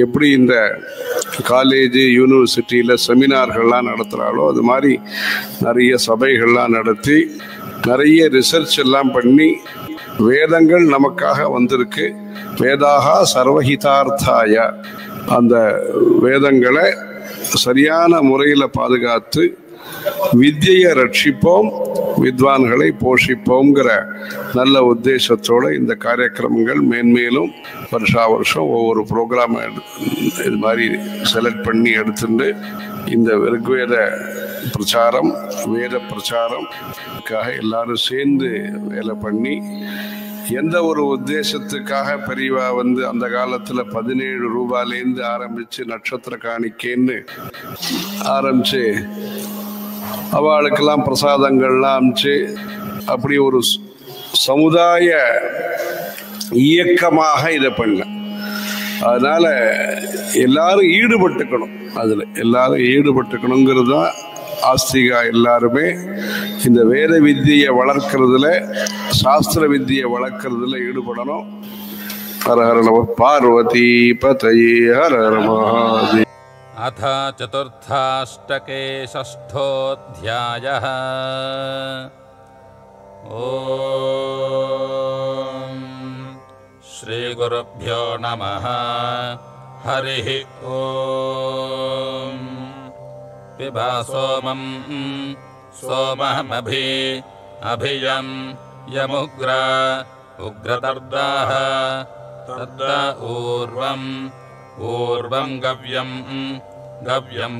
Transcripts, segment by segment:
எப்படி இந்த காலேஜ் யூனிவர்சிட்டியில் செமினார்கள்லாம் நடத்துகிறாளோ அது மாதிரி நிறைய சபைகள்லாம் நடத்தி நிறைய ரிசர்ச் எல்லாம் பண்ணி வேதங்கள் நமக்காக வந்திருக்கு. வேதாகா சர்வஹிதார்த்தாய, அந்த வேதங்களை சரியான முறையில் பாதுகாத்து வித்யை ரட்சிப்போம், வித்வான்களை போஷிப்போங்கிற நல்ல உத்தேசத்தோடு இந்த காரியக்கிரமங்கள் மேன்மேலும் வருஷா வருஷம் ஒவ்வொரு ப்ரோக்ராம் இது மாதிரி செலக்ட் பண்ணி எடுத்துட்டு இந்த ரிக்வேத பிரச்சாரம் வேத பிரச்சாரம்காக எல்லாரும் சேர்ந்து வேலை பண்ணி எந்த ஒரு உத்தேசத்துக்காக பெரியவா அந்த காலத்தில் 17 ரூபாயிலேருந்து ஆரம்பித்து நட்சத்திர காணிக்கைன்னு ஆரம்பித்து அவளுக்கெல்லாம் பிரசாதங்கள்லாம் அமிச்சு அப்படி ஒரு சமுதாய இயக்கமாக இதை பண்ண. அதனால எல்லாரும் ஈடுபட்டுக்கணும், அதில் எல்லாரும் ஈடுபட்டுக்கணுங்கிறது தான் ஆஸ்திகா. எல்லாருமே இந்த வேத வித்தியை வளர்க்கறதுல, சாஸ்திர வித்தியை வளர்க்கறதுல ஈடுபடணும். ஹர ஹர நம பார்வதி பதயே ஹர ஹர மகாதேவ. अथ चतुर्थाष्टके षष्ठोऽध्यायः। ॐ श्रीगुरुभ्यो नमः। हरिः ॐ पिबा सोमं सोममभियं यमुग्र उग्रतर्दाः तद्द ऊर्वं गव्यं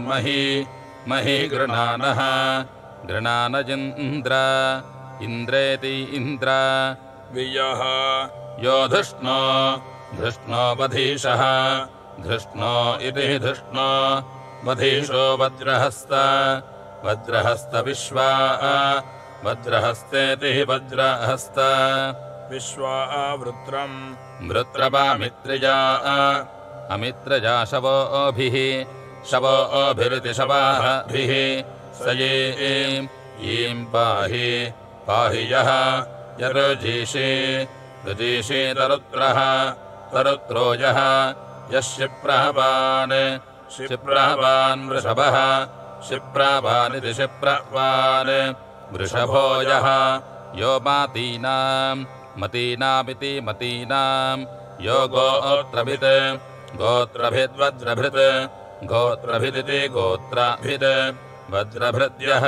मही गृणानः गृणानजिन्द्र इन्द्रेति इन्द्र वियः यो धृष्णो वधीशः धृष्णो इति धृष्णो वधीशो वज्रहस्त विश्वा वज्रहस्तेति वज्रहस्त विश्वा वृत्रपामित्रिजा अमित्रजा शवोभिरिति शवाभिः स ईं पाहि यः यरुजीषे तरुत्रो यः यशिप्रहवान् वृषभः शिप्रहवानिति शिप्रहवान् वृषभो यः यो मतीनामिति मतीनां यो गोत्रभिद्वज्रभृत् गोत्राभिद् वज्रभृद्यः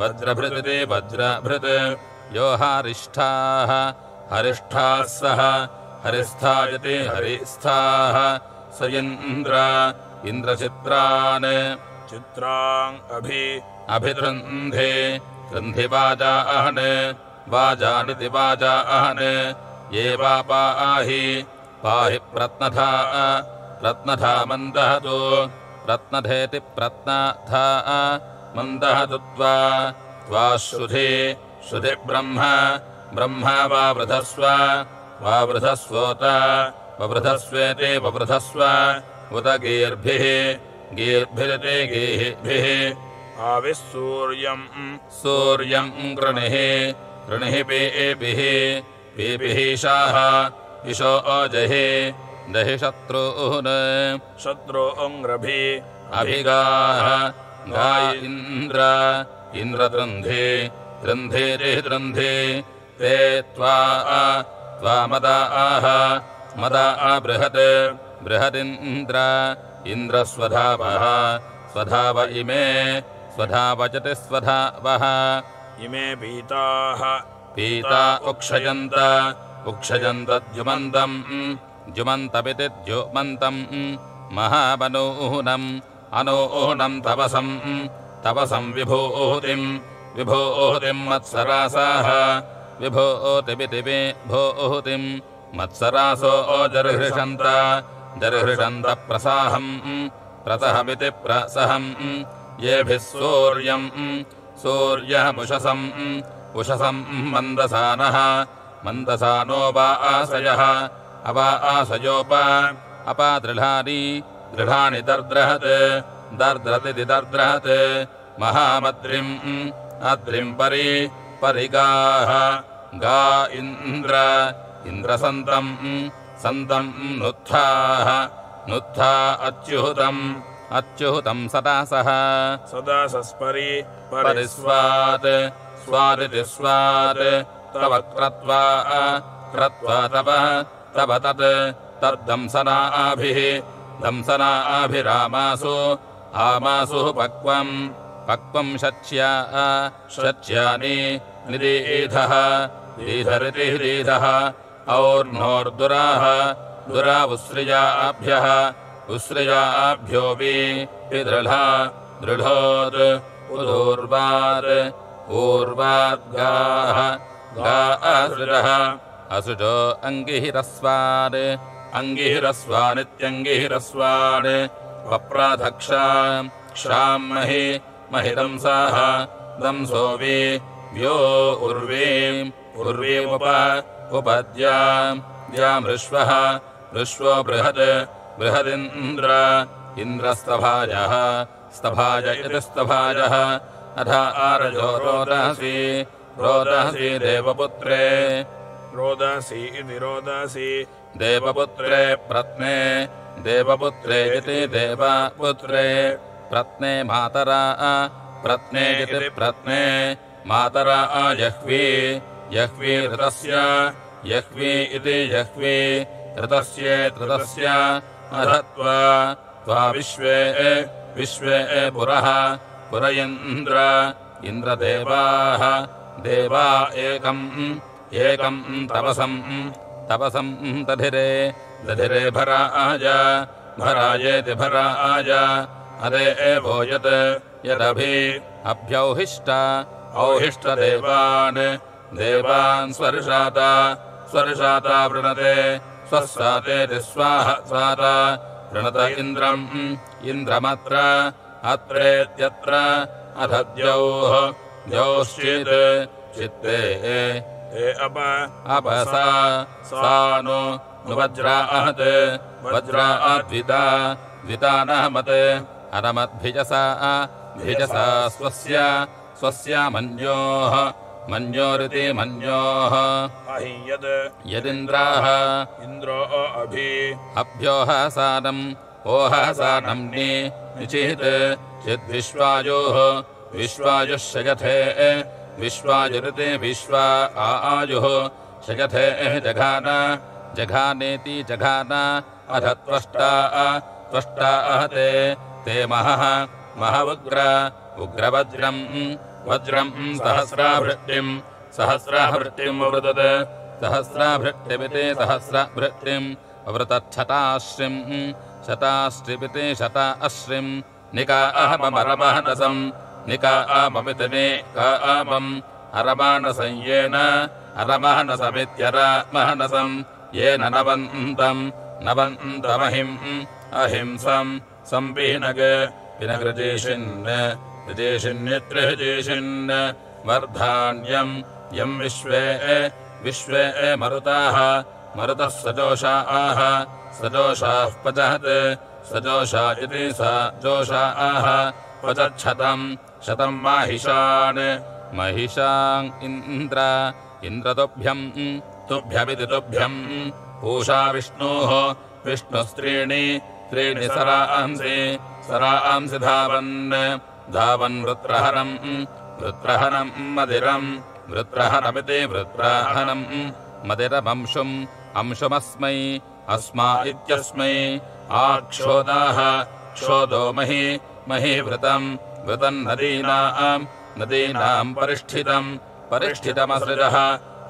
वज्रभृदिति वज्रभृत् यो हरिष्ठाः सह हरिस्थायति हरिस्थाः स इन्द्रचित्रान् अभितृन्धे वाजानिति वाजान् ये पाहि प्रत्नथा मन्दहतु प्रत्नधेति प्रत्नथा मन्दहतु त्वा श्रुधि ब्रह्म वावृधस्वोत ववृधस्वेति ववृधस्व उत गीर्भिरिति गीर्भिः आविः सूर्यं गृणिः पीभिः शाः इशो जहि शत्रूङ्ग्रभि अभिगाः गाय इन्द्रतृन्धे ते त्वा मदा बृहदिन्द्रस्वधावः स्वधाव इमे स्वधावचति स्वधावः इमे पीता उक्षयन्त द्युमन्तमिति द्युमन्तं महाबनूनं तपसं विभूतिं मत्सरासाः विभूतिमिति विभूतिं मत्सरासो जर्हृषन्त प्रसाहं प्रसहमिति प्रसहं येभिः सूर्यम् सूर्यमुषसम् उषसम् मन्दसानः मन्दसानो वासयः अवासयोप अपादृढानि दृढानि दर्द्रहत् दर्द्रतिति दर्द्रहत् महामद्रिम् अद्रिम् परिगाः गा इन्द्रसन्तम् सन्तम् नुत्थाः नुत्था अच्युहुतम् सदासः सदासस्परि परिस्वात् स्वादिति स्वात् तव क्रत्वा तव तद्दंसनाभिः आमासु पक्वम् शच्यानि निदीधः दीधरिति दीधः और्नोर्दुराः दुरा उस्रियाभ्यो दृढोत् ऊर्वाद्गाः गा असृजः असृजो अङ्गिहिरस्वानित्यङ्गिहिरस्वान् वप्राधक्षाम् महिदंसाः दंसोऽवि व्यो उर्वीमुपद्यामृश्वः ऋश्वो बृहदिन्द्रस्तभाजः स्तभाज इति स्तभाजः अथ आरजो रोदसी देवपुत्रे रोदसी इति रोदसी देवपुत्रे प्रत्ने देवपुत्रे इति देवपुत्रे प्रत्ने मातरा प्रत्ने इति प्रत्ने मातरा यह्वी ऋतस्य यह्वी इति यह्वी ऋतस्य अधत्वा विश्वे पुर इन्द्रदेवाः देवा एकम् तपसम् दधिरे भराजेति भराज अदे एवोयत् औहिष्टदेवान् स्वर्षाता वृणते स्वस्सातेति स्वाता वृणत इन्द्रमत्र अत्रेत्यत्र अथ द्यौश्चित् चित्ते अपसा सा नु वज्राद्विता नहमत् अनमद्भिजसा स्वस्य मन्योरिति मन्योः यदिन्द्राः इन्द्रो अभ्योहसानम् ओहसानम् निचित् चिद्विश्वायुः शयथे विश्वायुरिति विश्वा आयुः शयथे जघानेति जघान अथ त्वष्टा ते उग्रवज्रम् सहस्राभृट्टिम् अवृतत् सहस्राभृट्टिमिति सहस्राभृट्टिम् अवृतच्छताश्रिम् शताश्रिम् निकामरमानसम् निकाममिति निकामम् अरमानसंयेन अरमानसमित्यरमानसम् येन नवन्तमहिंसम् संपीनग विनगृजेशिन्नित्रिहजेशिन् वर्धान्यम् यम् विश्वे मरुताः सजोषाः पचहत् सजोषा इति सा जोषाः शतम् महिषान् तुभ्यमिति तुभ्यम् पूषा विष्णुस्त्रीणि सरांसि धावन् वृत्रहरम् वृत्रहरमिति वृत्रहरम् अंशुमस्मै अस्मा इत्यस्मै आक्षोदाः क्षोदो महीवृतम् नदीनाम् परिष्ठितमसृजः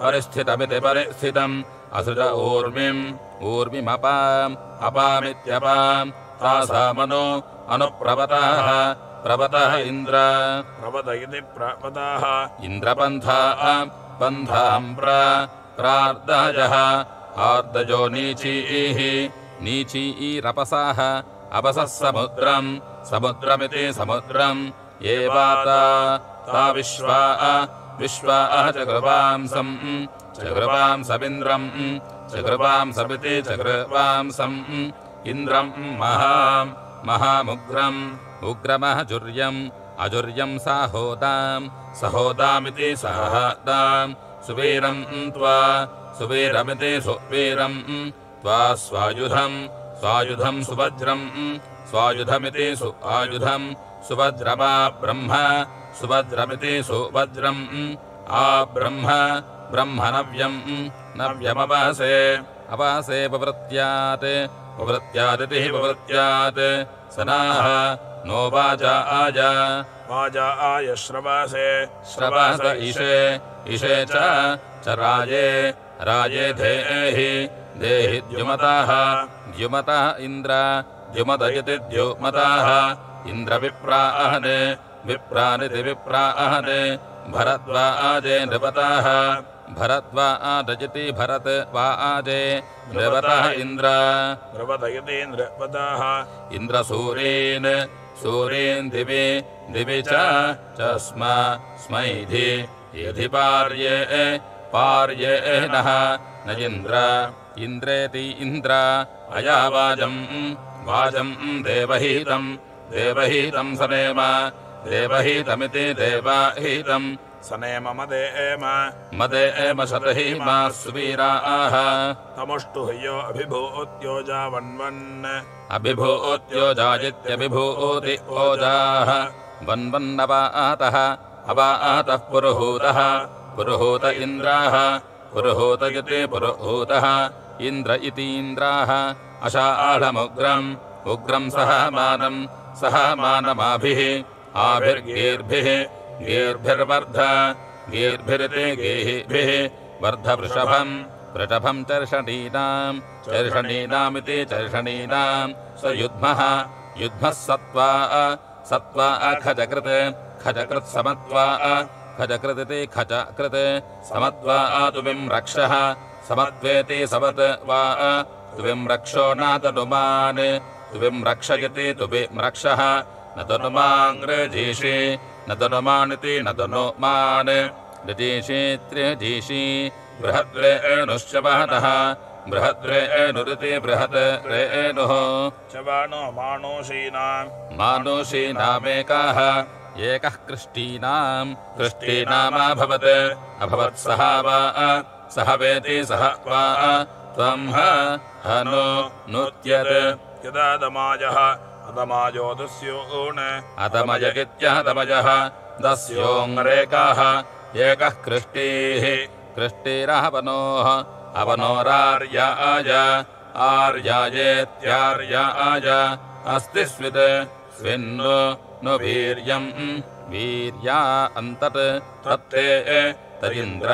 परिस्थितमिति परिस्थितम् असृज ऊर्मिमपामित्यपाम् तासामनु अनुप्रवतः प्रवतः प्रवत इति प्रवतः पन्थाम् प्रार्दयः आर्दजो नीचीरपसाः अपसः समुद्रम् समुद्रमिति समुद्रम् एवाता ता विश्वा चकृपांसम् चकृपांसमिन्द्रम् चकृपांसमिति चकृपांसम् इन्द्रम् महामुग्रम् उग्रमजुर्यम् अजुर्यम् सहोदामिति सहोदाम् सुवीरम् त्वा सुवीरमिति सुवीरम् त्वा स्वायुधम् सुवज्रमिति सुआयुधम् सुवज्रमा ब्रह्म सुवज्रमिति सुवज्रम् ब्रह्म नव्यमपासे पवृत्यादिति पवृत्यात् सनाः नो वाजा आय श्रवास इषे च राजे देहि द्युमतः द्युमदयति द्युमतः विप्रानिति विप्राहन् भरद्वाजे नृपतः भरद्वाजति भरद्वाजे नृपतः नृपतयति नृपतः सूरीन् दिवि च स्मैधि यदि पार्ये नः न इन्द्रेति इन्द्र अयावाजम् देवहीतम् देवहीतमिति देवाहीतम् सनेम मदेम शतहीमा सुवीराः तमुष्टुह्यो अभिभूत्योजायित्यभिभूति ओजाः वन्वन्नवातः पुरुहूत इन्द्राः पुरुहूतयति पुरुहूतः इन्द्र इतीन्द्राः अषाढमुग्रम् सहमानमाभिः गीर्भिर्वर्धभिरिति गेहिभिः वर्धवृषभम् चर्षणीनामिति चर्षणीनाम् स युध्मः सत्त्वा खजकृत् समत्वाखजकृतिति खजकृत् समत्वा तुविं रक्षः समत्वेति सवत्वा तुविं रक्षो नातनुमान् तुविं रक्षयति तुविं रक्षः न तनुमाङ्ग्रजीषि न तनुमानिति न तनुमान् ऋजीषि त्र्यजीषि बृहद्रेणुश्च वहतः बृहद्रेणुरिति बृहद्रेणुः च मानुषीनामेकः एकः कृष्टीनामभवत् सह वेति सह वा त्वम् हनु नुत्यत् यदादमाजः अदमाजो दस्योऽतमयगित्यहतमजः दस्योऽरेकाः एकः कृष्टिरहवनोः अवनोरार्याय आर्यायेत्यार्याय अस्ति स्विन्नु नु वीर्या अन्तत् तत्ते तदिन्द्र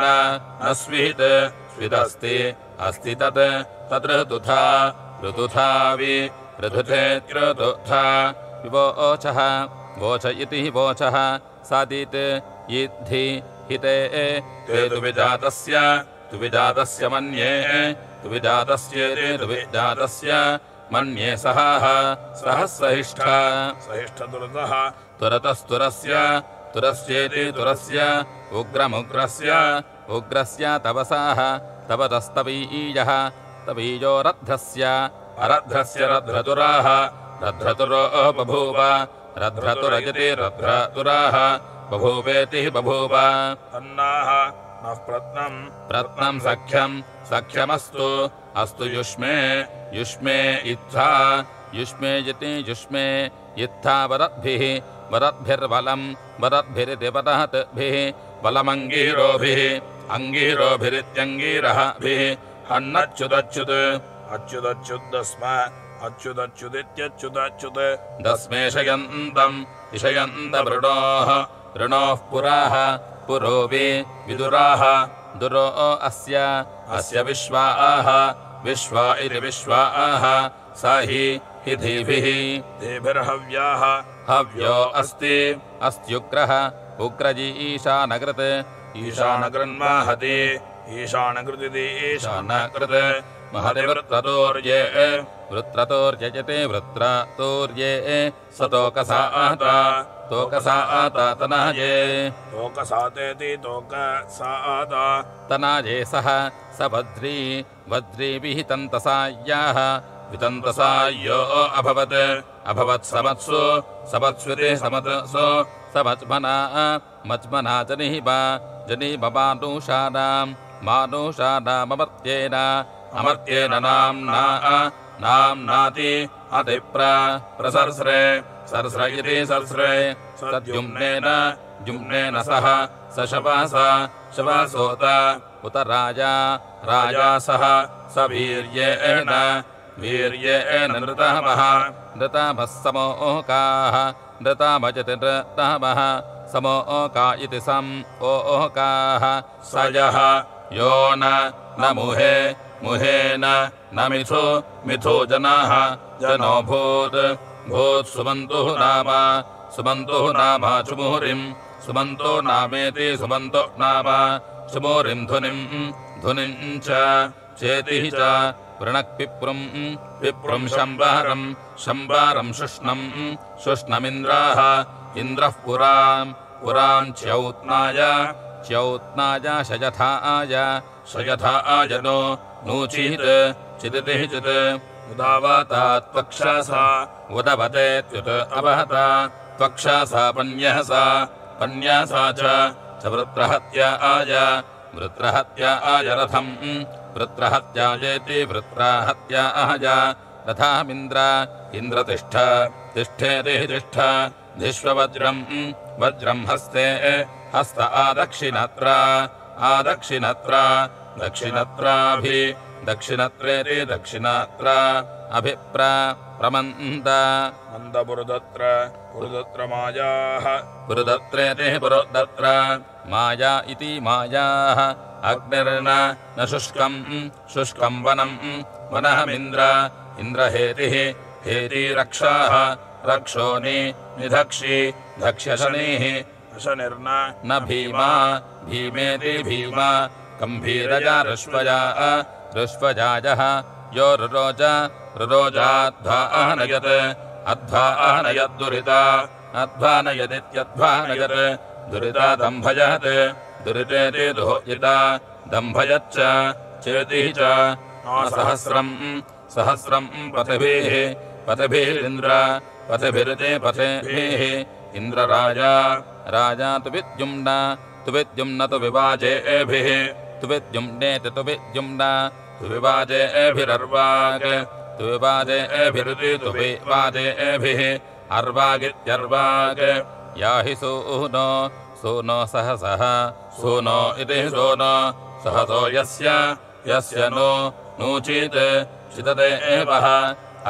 न स्विदस्ति अस्ति तदृतुथा ऋतुथेत्युथा विवोचः वोच इति वोचः सादित् इद्धि हिते ते तुविजातस्य मन्ये तुविजातस्य मन्ये सह तुरस्येति तुरस्य उग्रस्य तवसाः तवतस्तवीयः तवीयो रद्धस्य रद्धतुराः रद्धतुरो बभूव रद्धतुरयति रद्धतुराः बभूवेति बभूव अन्नाः नः प्रत्नम् सख्यमस्तु युष्मे इत्था युष्मेयति युष्मे इत्था वरद्भिर्बलम् वरद्भिरिति बलमङ्गीरोभिरित्यङ्गीरःभिः अच्युदच्युदित्यच्युदच्युत् दस्मेशयन्तम् ऋणोः पुरोवि विदुराः दुरो अस्य विश्वा इति विश्वाः स हि हव्यो अस्त्युग्रः उग्रजी ईशानकृत् ईशानकृन्माहति ईशानकृतिति ईशानकृत् महति वृत्रतोर्ये वृत्रतोर्यजते वृत्रतोर्ये सतोकसाता तोकसाता तनाये तोकसातेति तोकसाता तनाये सह स वज्री वज्री विहितन्तसाय्याः वितन्तसाय्यो अभवत् अभवत् समत्सु समत्स्विति समत्सु समज्मना मज्मना मानुषाणाममर्त्येन अमर्त्येन नाम्नाति प्रसर्स्रे सर्स्र इति सर्स्रे सद्युम्नेन जुम्नेन सह स शवासोत उत राजा सह स वीर्येण नृतामः समोकाः नृतामजति नृतामः समोका इति समोकाः स यः यो न मुहेन न मिथो जनाः जनो भूत् सुबन्तुः नाम चुमुहुरिं नामेति सुबन्तो नाम चुमुहुरिं ध्वनिं च चेतिः च पिप्रुं शम्बारं शुष्णमिन्द्राः इन्द्रः पुरां च्यौत्नाय शयथाय नूचीत् चिदितिः चित् उदावाता त्वक्षसा उदवतेत्युत अवहता त्वक्षसा पन्यसा च वृत्रहत्याय रथम् वृत्रहत्यायेति वृत्रहत्याय रथामिन्द्र तिष्ठेति तिष्ठ वज्रं हस्ते हस्त दक्षिणत्रेति दक्षिणत्र पुरुदत्र मायाः पुरुदत्रेति पुरुदत्र माया इति मायाः अग्निर्न शुष्कं वनमिन्द्रहेतिः हेतिरक्षाः रक्षो निधक्ष्यशनिः शनिर्न न भीमेति भीमा गम्भीरजा ऋष्वजायः यो रुरोजाध्वानयत् अध्वानयदित्यध्वानयत् दुरिता दम्भयत् दुरितेति दोहिता दम्भयच्च चेतिः च सहस्रं पथिभिरिन्द्र पथिभिः इन्द्रराजा तु विद्युम्ना तु विवाजेभिः तु विद्युम्नेति तु विद्युम्ना तु विवाजेभिरर्वाक् तु विवाजेभिरिति तु विवाजेभिः अर्वागित्यर्वाक् याहि सूनो सहसः सूनो इति सूनो सहसो यस्य नूचित् चिदते एवः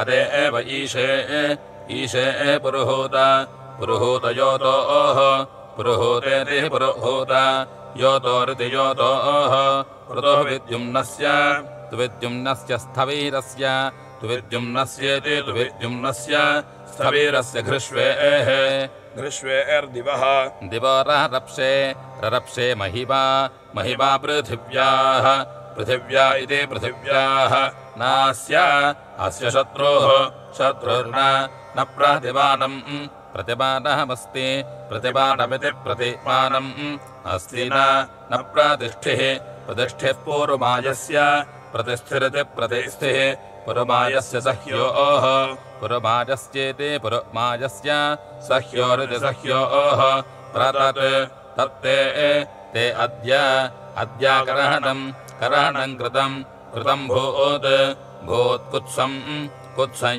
अदे एव ईशे पुरुहूतयोतोः पुरुहूतेति पुरुहूत योतोरिति योतोः ऋतोः विद्युम्नस्य तु विद्युम्नस्य स्थवीरस्य तु विद्युम्नस्येति तु विद्युम्नस्य स्थवीरस्य घृष्वेर्दिवः दिवो ररप्से महिमा पृथिव्या इति पृथिव्याः नास्य अस्य शत्रुर्न प्रतिमानमस्ति प्रतिमानमिति प्रतिमानम् अस्ति न प्रतिष्ठिः पूर्वमायस्य प्रतिष्ठिरिति प्रतिष्ठिः पुरमायस्य सह्योः पुरमायस्येति पुरमायस्य सह्योरिति सह्योः तत्ते ते अद्याकरणं कृतं भूत्कुत्सं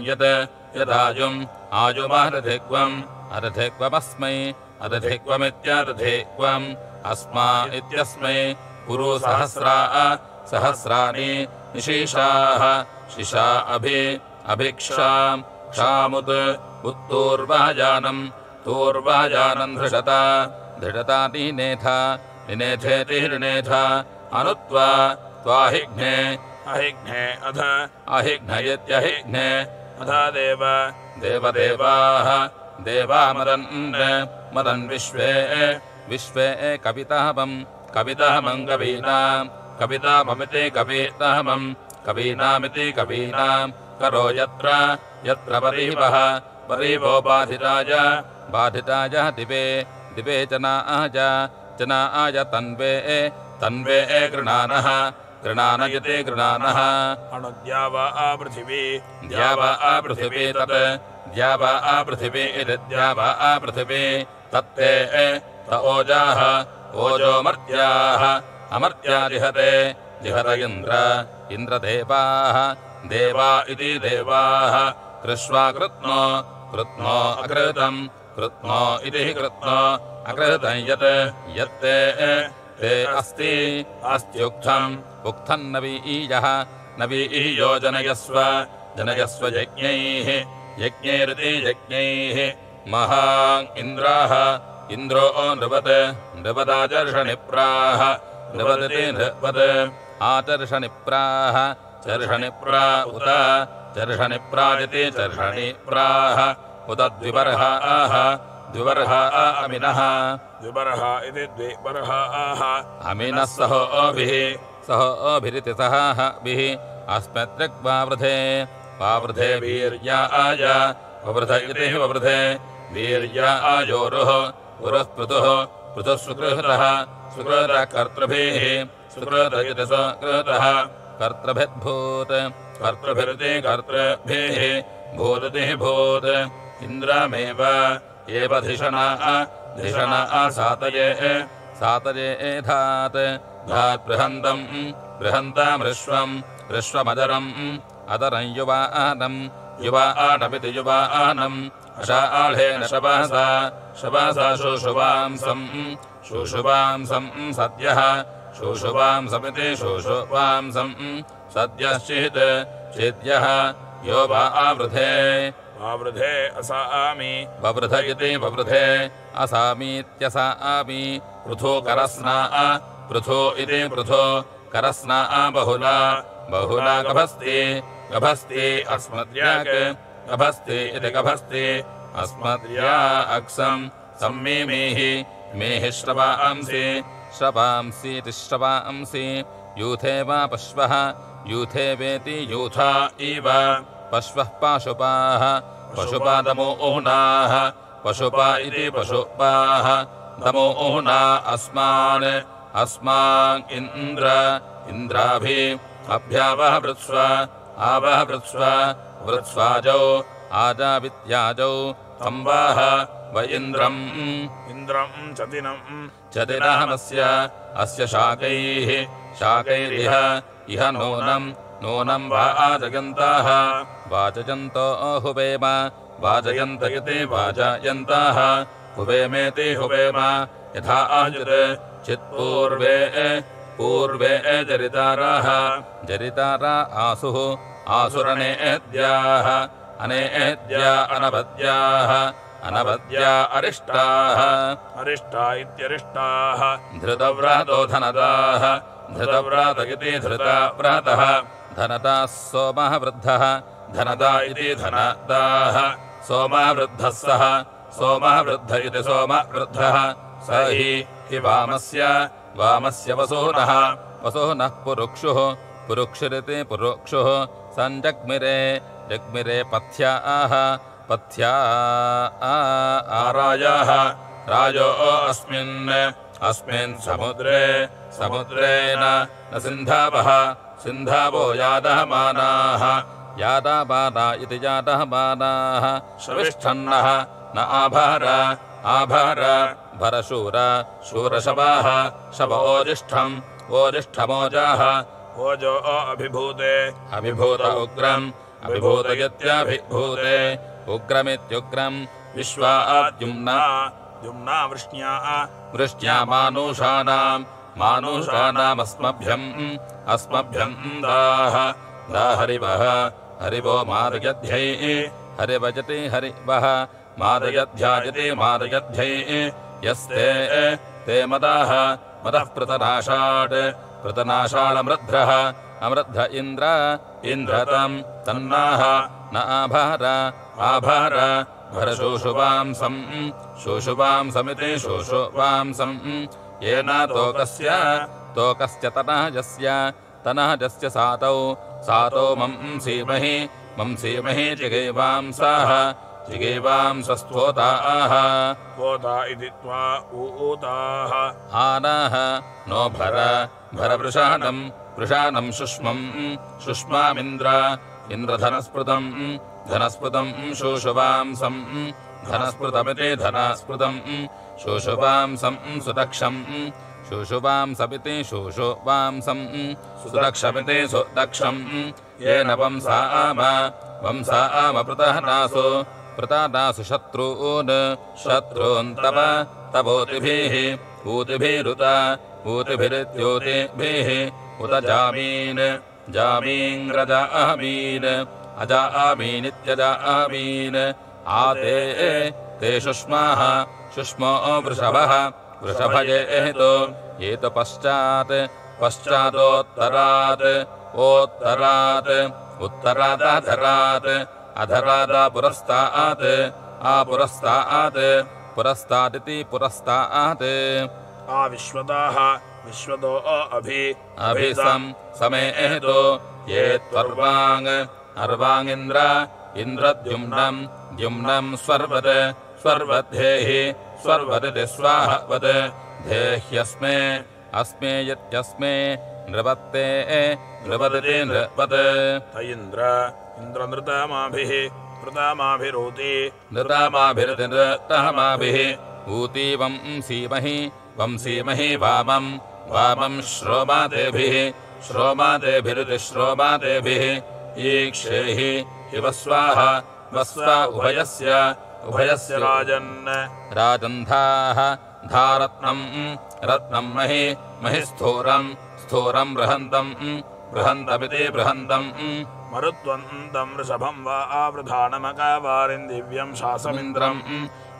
यदायुम् आयुमहरधिक्वमस्मै अरधिक्वमित्यरधिक्वम् अस्मा इत्यस्मै पुरु सहस्राणि निशीषाः शिशा अभिक्षाम् क्षामुत् उत्तूर्वाजानम् धृषता निनेथेति निनेथा अनुत्वा त्वाहिघ्ने अहिघ्नयत्यहिघ्ने अधा देवदेवाः देवा मदन् विश्वे कवितामम् कवीनाम् कविताममिति कवीतामम् कवीनामिति कवीनाम् करो यत्र यत्र परीवः परीवो बाधिताय दिवे दिवे जनाय तन्वे तन्वे गृणानः गृणान इति गृणानः अनुद्याव पृथिवी द्याव पृथिवी तत् द्याव पृथिवी इति द्याव पृथिवी तत्ते त ओजाः ओजोमर्त्याः अमर्त्या जिहते जिहत इन्द्रदेवाः देवा इति देवाः कृष्वा कृत्नो कृत्नो अकृतम् कृत्नो इति कृत्नो अकृतं यत्ते ते अस्ति अस्त्युक्थम् उक्थम् नवीयो जनयस्व यज्ञैः यज्ञैरिति यज्ञैः महान् इन्द्राः इन्द्रो नृपदाचर्षणिप्राः नृपदिति नृपद् आचर्षणिप्राः चर्षणिप्रा उत चर्षणिप्रादिति चर्षणिप्राः उत द्विबर्हाः अमिनः द्विबर्ह इति द्विबर्हाः अमिनः सहोभिरिति सहाभिः अस्मद्रग्वावृधे वावृधे वीर्याय ववृध इति ववृधे वीर्यायोरुः उरुः पृथुः सुकृतः कर्तृभिः सुकृत इति सुकृतः कर्तृभिर्भूत् कर्तृभिरिति कर्तृभिः भूदिति भूत् इन्द्रमेव एव धिषणा सातये धात् बृहन्तम् अदरं युवानमिति युवानम् अशाळेन शपसा शोषुवांसम् सद्यः शोषुवांसमिति शोषुवांसम् सद्यश्चित् चेद्यः यो वा आवृधे आवृधे असामि ववृध इति ववृधे असामीत्यसामि पृथो करस्ना पृथो इति पृथो करस्ना बहुला गभस्ति अस्मद्याक् गभस्ति इति गभस्ति अस्मद्या अक्सम् सम्मीमीः मेहि श्रवांसीति श्रवांसि यूथे वा पश्वः यूथे वेति यूथा इव पश्वः पाशुपाः पशुपा दमोऽहुनाः पशुपा इति पशुपाः दमोऽहुना अस्मान् इन्द्राभिः अभ्यावः वृत्स्व वृत्स्वाजौ आजावित्याजौ तम्बाः व इन्द्रम् चदिनमस्य अस्य शाकैरिह इह नूनम् वाजयन्ताः वाजयन्तो हुवेम वाजयन्त इति वाजयन्ताः हुवेमेति हुवेम यथा आयुर् चित्पूर्वे जरितारा आसुः आसुरनेद्याः अनेद्या अनवद्या अरिष्टाः अरिष्टा इत्यरिष्टाः धृतव्रातो धनदाः धृतव्रात इति धृतव्रातः धनदाः सोमः वृद्धः धनदा इति धनदाः सोमः वृद्धः सः सोमः वृद्ध इति सोमवृद्धः स हि वामस्य वसूनः पुरुक्षुरिति पुरुक्षुः जग्मिरे पथ्याः आरायाः राजो अस्मिन् समुद्रे न सिन्धावो यादहमानाः यादाबाना इति यादहमानाः शविष्ठन्नः न आभार भरशूरशवाः शव ओजिष्ठमोजाः ओजो अभिभूत उग्रम् अभिभूत इत्यभिभूते उग्रमित्युग्रम् विश्वाद्युम्ना वृष्ट्या मानुषाणामस्मभ्यम् हरिवो मादयध्यैः हरिवजति हरिवः मादयध्यायति मादयध्यैः यस्ते ते मदः पृतनाशाळमृध्रः अमृद्ध इन्द्रतम् तन्नाः न आभार भरशोषुवांसमिति शोषुवांसम् येन तोकस्य तनहजस्य सातौ सातो मंसीमहि मंसीमहि जिगैवांसाः जिगैवांसस्त्वोताः त्वोता इति त्वा ऊताः आनाः नो भर भरवृषाणम् वृषाणम् शुष्मम् शुष्मामिन्द्र इन्द्रधनस्पृतम् धनस्पृतम् शोषवांसम् धनस्पृतमिति धनस्पृतम् शोषवांसम् सुदक्षम् शोषवांसमिति शोषवांसम् सुदक्षमिति सुदक्षम् येन वंसाम वंसाम पृतहनासु पृतानासु शत्रून् शत्रून् तव तवोतिभिः ऊतिभिरुत ऊतिभिरित्योतिभिः उत जामीन् जामीङ्ग्रजामीन् अजामीनित्यजामीन् आते ते शुष्माः शुष्मो वृषभः वृषभयेतो ये तु पश्चात् पश्चादोत्तरात् ओत्तरात् उत्तरादधरात् अधरादा पुरस्तात् आपुरस्तात् पुरस्तादिति पुरस्तात् आविश्वताः विश्वतो अभिसं समेतो ये त्वर्वाङ् अर्वाङ्गिन्द्र इन्द्रद्युम्नम् द्युम्नम् स्वर्वत् स्वर्वद्धेहि स्वर्वदिति स्वाहवत् धेह्यस्मे अस्मे यत्यस्मे नृपत्ते नृपदिति नृपत् त इन्द्र इन्द्रनृतमाभिः नृतमाभिरूति नृतमाभिरिति नृतमाभिः ऊती वंसीमहि वंसीमहि वामम् वामम् श्रोमातेभिः श्रोमातेभिरिति श्रोमातेभिः ईक्षेहि इव स्वाहा वस्वा उभयस्य उभयस्य राजन् राजन्धाः धारत्नम् रत्नम् महि महि स्थूरम् स्थूरम् बृहन्तम् बृहन्तमिति बृहन्तम् मरुत्वन्तम् वृषभम् वा आवृधानमकावारिम् दिव्यम् शासमिन्द्रम्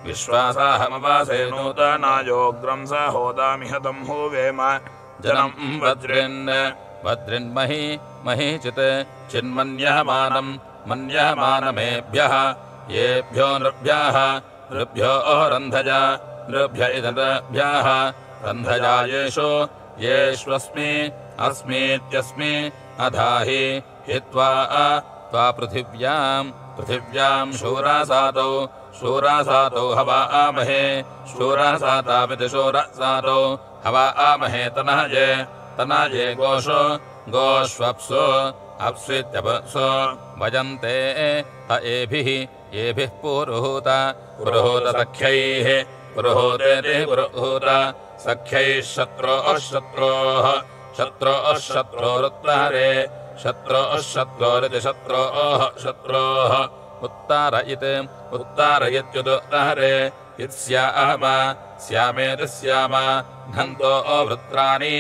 विश्वासाहमवासे नूतनायोग्रम् स होदामिहतम् हुवेम जनम् वज्रिन् वज्रिन्महि महि चित् चिन्मन्यहमानम् मन्यहमानमेभ्यः येभ्यो नृभ्यः नृभ्यो रन्धज नृभ्य इदभ्यः रन्धजा येषु येष्वस्मि अस्मीत्यस्मि अधाहि हि त्वा पृथिव्याम् पृथिव्याम् शूरासातौ शूरासातौ हवामहे शूरासातामिति शूरासातौ हवामहे तनये तनये गोषो गोष्वप्सु अप्स्वित्यपसु भजन्ते त एभिः येभिः पुरुहूत पुरुहूत सख्यैः पुरुहूतेति पुरुहूत सख्यैः शत्रोः शत्रोः शत्रोः शत्रोरुत्तरे शत्रोः शत्रोरिति शत्रोः शत्रोः उत्तारयित्युदुत्तरे इत्स्याम स्यामेति स्याम घन्तो वृत्राणि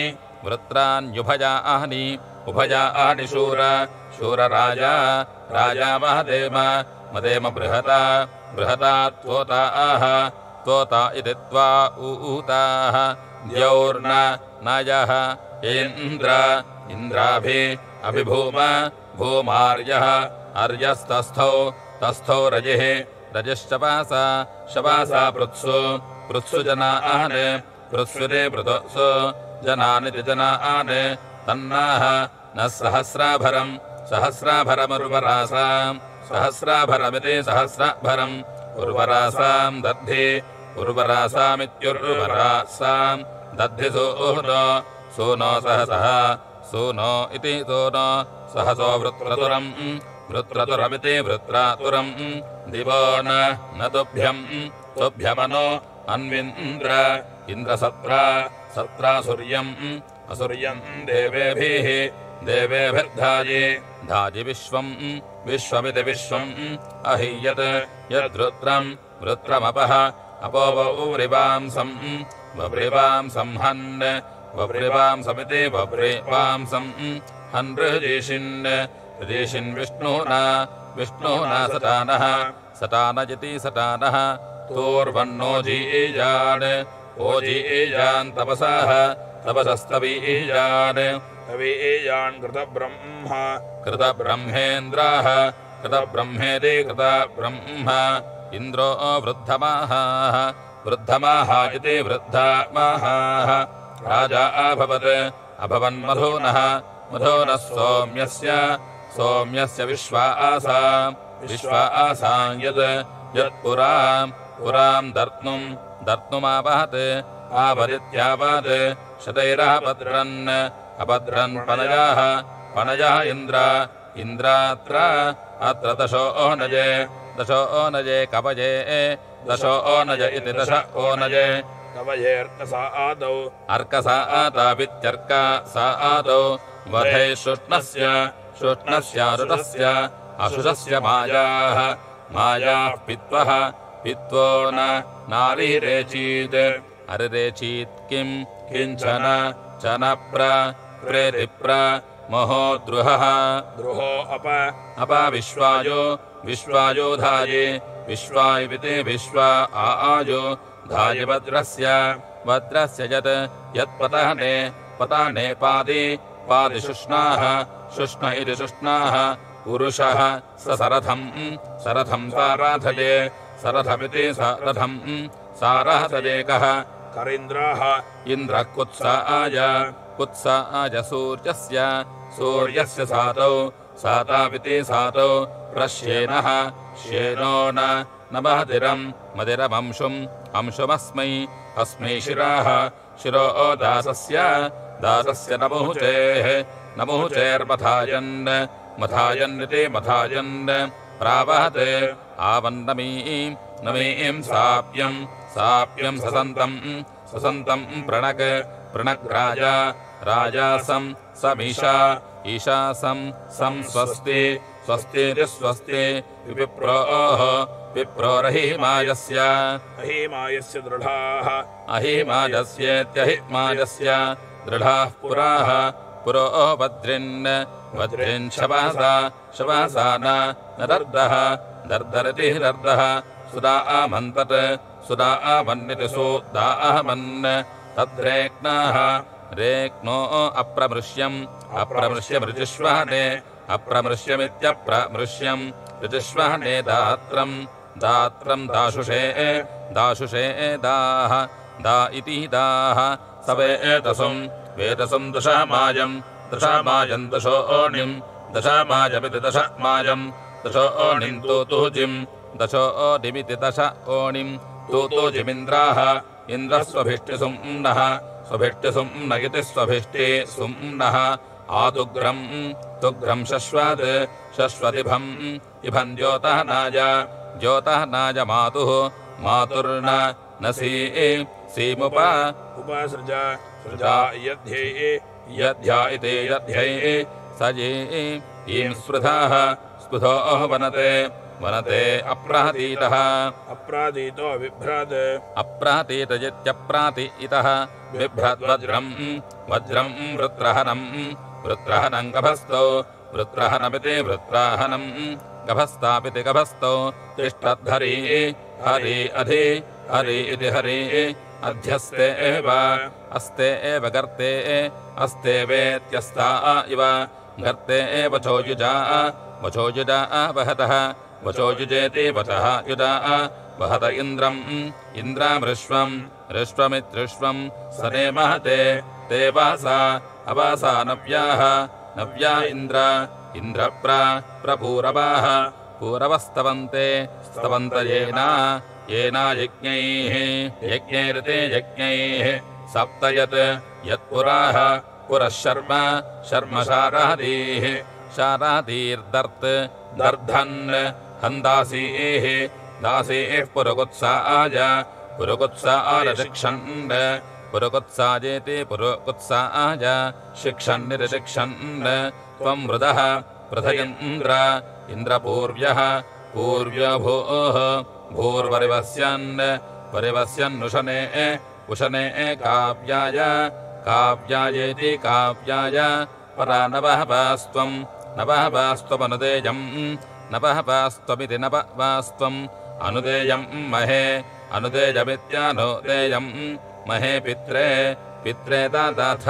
वृत्राण्युभयानि उभयानि शूर शूरराजा राजा महदेम मदेम बृहता बृहता त्वोताः त्वोता इति त्वा ऊताः द्यौर्न नयः इन्द्र इन्द्राभि अभिभूम भूमार्यः अर्यस्तस्थौ तस्थौ रजिः रजिश्चपासा शपासा पृत्सु पृत्सु जनान् पृत्स्विते पृथुसु जनानिति जनान् तन्नाः नः सहस्राभरम् सहस्राभरमुर्वरासाम् सहस्राभरमिति सहस्राभरम् उर्वरासाम् दद्धि उर्वरासामित्युर्वरासाम् दद्धि सूनो सूनो सहसः सूनो इति सूनो सहसो वृत्रतुरम् वृत्रतुरमिति वृत्रातुरम् दिवो न तुभ्यम् तुभ्यमनो अन्विन्द्र इन्द्रसत्रा सत्रा सूर्यम् असुर्यम् देवेभिः देवेभिर्धायि धायि विश्वम् विश्वमिति विश्वम् अहीयत् यद्रुद्रम् वृत्रमपः अपो वव्रिवांसम् वव्रिवांसम् हन् वव्रिवांसमिति वव्रिवांसम् हन् ऋजीषिन् ऋजीषिन् विष्णुना विष्णुना सटानः सटानयति सटानः तूर्वन्नोजीयान् ओजीयान् तपसः तपसस्तवीयान् तवीयान् कृतब्रह्म कृतब्रह्मेन्द्राः कृतब्रह्मेति कृतब्रह्म इन्द्रो वृद्धमाहाः वृद्धमाः इति वृद्धमाहाः राजा अभवत् अभवन्मधूनः मधोनः सोम्यस्य विश्वासां यत्पुराम् दर्त्नुमावहत् आवदित्यावत् शतैरपद्रन् पनयः इन्द्रात्र दशो ओनजे कवये दशो ओनज इति दश ओनजे कवयेऽर्कसा आदौ वधे शुष्णस्यारुतस्य अशुषस्य मायाः पित्वो नारिरेचीत् अरिरेचीत् किञ्चन प्रेतिप्र महो द्रुहो विश्वायो धाये विश्वायिते विश्वा आजो धाय भद्रस्य यत्पतने पादिशुष्णाः शुष्ण इति शुष्णाः पुरुषः सरथं साराधये सरथमिति सरथं साराधयेकः करीन्द्राः इन्द्रः कुत्साय सूर्यस्य साताविति सातौ प्रश्येनः श्येनो न मदिरमंशुमस्मै शिरो दासस्य नमुचेर्मथायन्निति मथायन् प्रावहत् आवन्नमीं साप्यं ससन्तं प्रणग्राजासं समीशा ईशासं स्वस्ति विप्रोरहिमायस्य दृढाः अहिमाजस्येत्यहिमाजस्य दृढाः पुरो वज्रिन् शवसा न दर्दरति दर्दः सुदामन्निति सुदामन् तद्रेक्नाः रेक्नो अप्रमृश्य मृजिष्वहने अप्रमृश्यमित्यप्रमृश्यम् ऋजिष्वहने दात्रम् दाशुषे दा इति दाः वेतसुम् दशमाजम् दशमाजमिति दशमाजम् दशोऽणिम् तूतुजिम् दशोऽणिमिति दशोऽणिम् तूतुजिमिन्द्राः इन्द्रः स्वभिष्टिसुम्नः स्वभिष्टिसुम्न इति स्वभिष्टिसुम्नः तुग्रम् शश्वतिभम् इभम् द्योतः नाज मातुर्न सीमुपसृजा यद्ध्या इति यद्ध्यै स ईं स्पृधो वनते अप्रातीतः अप्रातीतो बिभ्रत् अप्रातीतजित्यप्रातीतः बिभ्रद्वज्रम् वृत्रहनम् वृत्रहनमिति वृत्राहनम् गभस्तापिति गभस्तौ तिष्ठद्धरी हरि इति हरि अध्यस्ते एव गर्ते अस्ते वेत्यस्ता इव गर्ते एव चोयुजा वहतः वचोयुजेति वचः युजा वहत इन्द्रमित्रिष्वम् सने महते ते वासा अवासा नव्या इन्द्रप्रपूरवाः पूरवस्तवन्ते स्तवन्त येना यज्ञैरिते यज्ञैः सप्त यत्पुराः पुरः शर्म शारादीर्दर्धन् हन्दासीः पुरुकुत्साय शिक्षन् पुरुकुत्साजेति पुरुकुत्साय शिक्षन्निरिशिक्षन् त्वं मृदः इन्द्रपूर्व्यः पूर्व्यभूः भूर्वरिवस्यन्नुशने काव्यायेति काव्याय परा नवहपास्त्वमनुदेयम् नवहपास्त्वमिति नवहपास्त्वम् अनुदेयम् महे अनुदेयमित्यानुदेयम् महे पित्रे ददाथ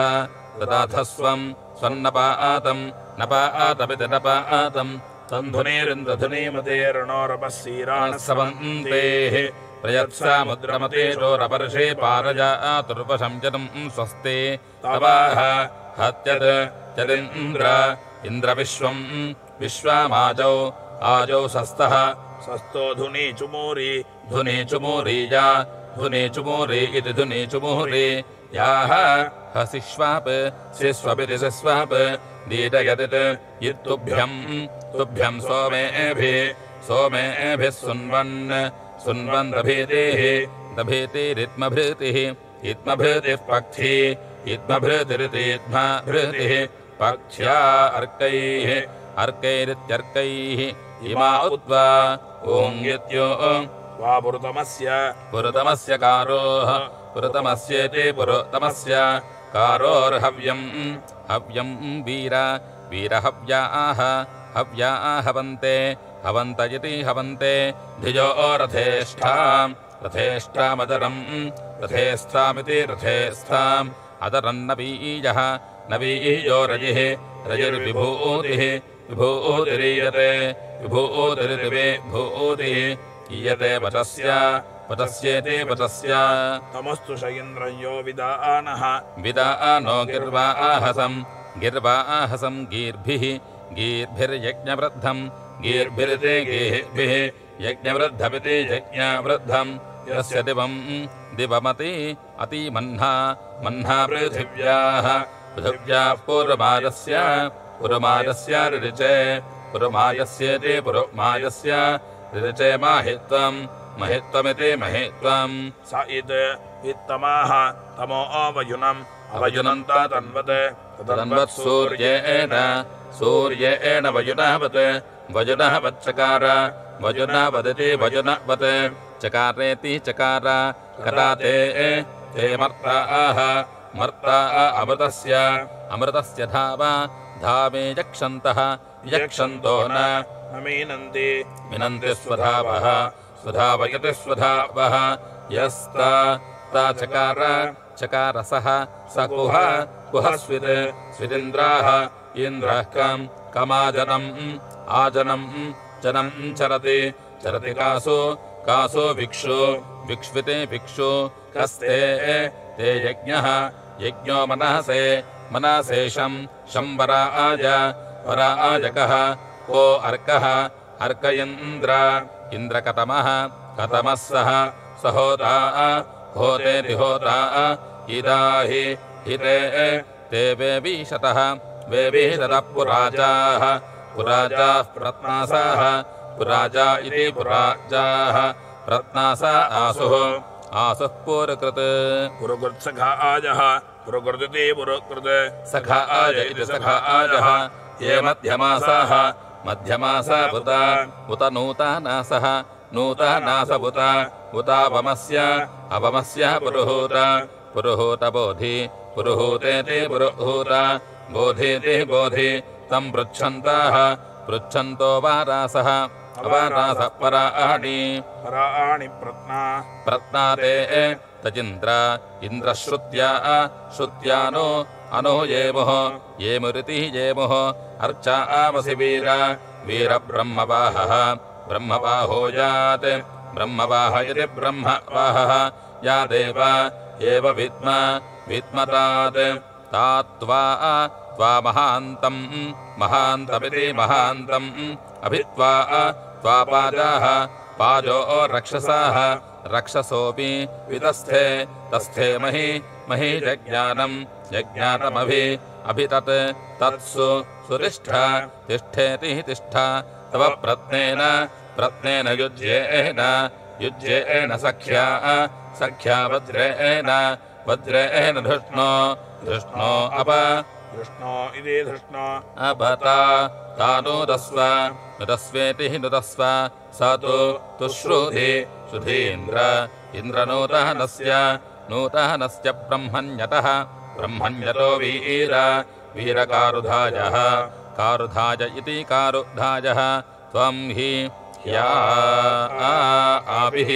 नपातमिति नपातम् तन्धुनीरिन्द्रधुनीमतेरणोरपस्सीराणसवन्तेः प्रयत्सामुद्रमतेशोरपर्षे पारजातुरुपशंचतुम् स्वस्ते तवाह यदिन्द्र इन्द्रविश्वम् विश्वामाजौ आजौ सस्तः सस्तो धुनी चुमूरी धुनी चुमूरीया धुनी चुमूरी इति धुनी चुमूरी याः हसिष्वाप् सिस्वपिति सिस्वाप् दीटयदित् इत्तुभ्यम् तुभ्यम् सोमेभिः सुन्वन् दभीतिः दभीतिरित्मभृतिः इत्मभृतिः पक्षी इत्मभृतिरितीत्मभृतिः पक्ष्या अर्कैः अर्कैरित्यर्कैः इमा उद्वा ॐगित्यो वा पुरुतमस्य कारोः पुरुतमस्येति पुरुतमस्य कारोर्हव्यम् वीरहव्याः हवन्ते हवन्त इति हवन्ते धियो रथेष्ठामदरम् रथेस्थामिति रथेस्थाम् अदरन्नवीयः नवीयो रजिर्विभूतिः विभूतिरीयते विभूतिरितिविभूतिः ईयते पटस्येति पटस्य तमस्तु श इन्द्रयो विदानो गिर्वाहसम् गीर्भिर्यज्ञवृद्धम् गीर्भिरिति गीर्भिः यज्ञवृद्धमिति यज्ञवृद्धम् यस्य दिवमति अतिमह्ना पृथिव्याः पुरुमायस्य ऋचे पुरुमायस्येति पुरुमायस्य ऋचे महित्वमिति महित्वम् स इत्तमाः तमो अवयुनम् तन्वत् सूर्येण वयुनवच्चकार वजुनवदिति वजुनवत् चकारेति चकार कराते ते मर्ता अमृतस्य धावे यक्षन्तो न मिनन्ति स्वधावयति स्वधावः यस्ता चकारसः स कुह स्विदिन्द्राः इन्द्रः कमाजनम् जनम् चरति कासो विक्ष्विते भिक्षु कस्ते ते यज्ञो मनसेशम् वराजकः को अर्कः अर्क इन्द्रकतमः सह होतेति होता इदाहि हिते ते वेवीशतः पुराजाः प्रत्नासाः पुराजा इति पुराजाः प्रत्नासा आसुः पुरुकृत्सखाजः पुरुकृतिति पुरुकृत् सखाज इति सखाजः ये मध्यमासा उत नूतानास उतावमस्य पुरुहूत पुरुहूतेति पुरुहूत बोधीति बोधि तम् पृच्छन्तो वारासः पराणि प्रत्नाते तजिन्द्र इन्द्रश्रुत्यानो अनो येमुरिति येमुः अर्चा आमसि वीरब्रह्मवाहः ब्रह्मवाहो यात् ब्रह्मवाह इति ब्रह्मवाहः यादेव एव विद्मतात् तात्वा महान्तमिति महान्तम् अभित्वा त्वापाजाः पाजो रक्षसाः रक्षसोऽपि वितस्थे तस्थे मही जज्ञानमभितत् तत्सु तिष्ठेति तिष्ठा तव प्रत्नेन युज्येन सख्या वज्रेण धृष्णो धृष्णो इति धृष्णो अपता नुदस्वेति नुदस्व स तु श्रुधीन्द्र नूतनस्य ब्रह्मण्यतो वीरकारुधायः कारुधाय इति कारुधायः त्वं हि आपिः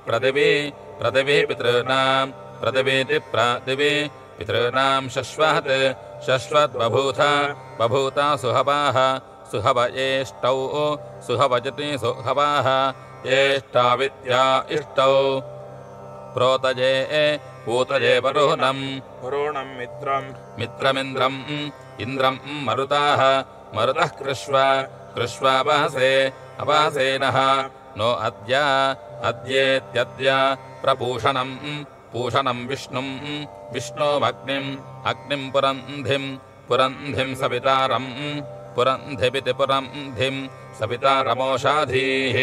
पृथिवी पितॄणां शश्वद्बभूता सुहव एष्टौ सुहवजति सुहवाः एष्टाविद्या इष्टौ प्रोतजे पूतजे वरुणम् मित्रमिन्द्रम् इन्द्रं मरुताः मरुतः कृष्वापहसे अपासेनः नो अद्येत्यद्य पूषणं विष्णोमग्निं पुरन्धिं पुरन्धिपिति पुरन्धिं सवितारमोषाधीः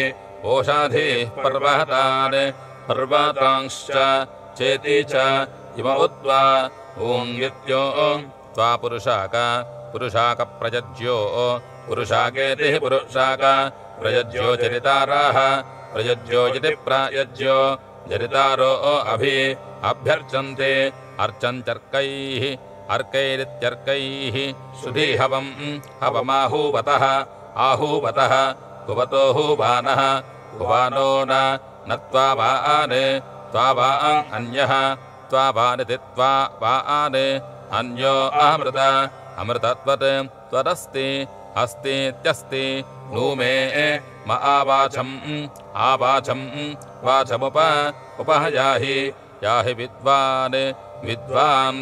पर्वतांश्च चेति च इम उद्वा ऊङ्गित्यो त्वा पुरुषाकप्रयज्यो पुरुषाकेतिः प्रयज्यो जरिताराः प्रयज्यो इति प्रायज्यो जरितारो अभ्यर्चन्ते अर्चन्त्यर्कैः अर्कैरित्यर्कैः सुधीहवं हवमाहूवतः कुवतो हुवानः हुवानो न त्वावान् अन्यः त्वावानिति त्वावान् अन्यो अमृतत्वत् त्वदस्ति अस्तीत्यस्ति नूमे म आवाचम् वाचमुपहयाहि याहि विद्वान्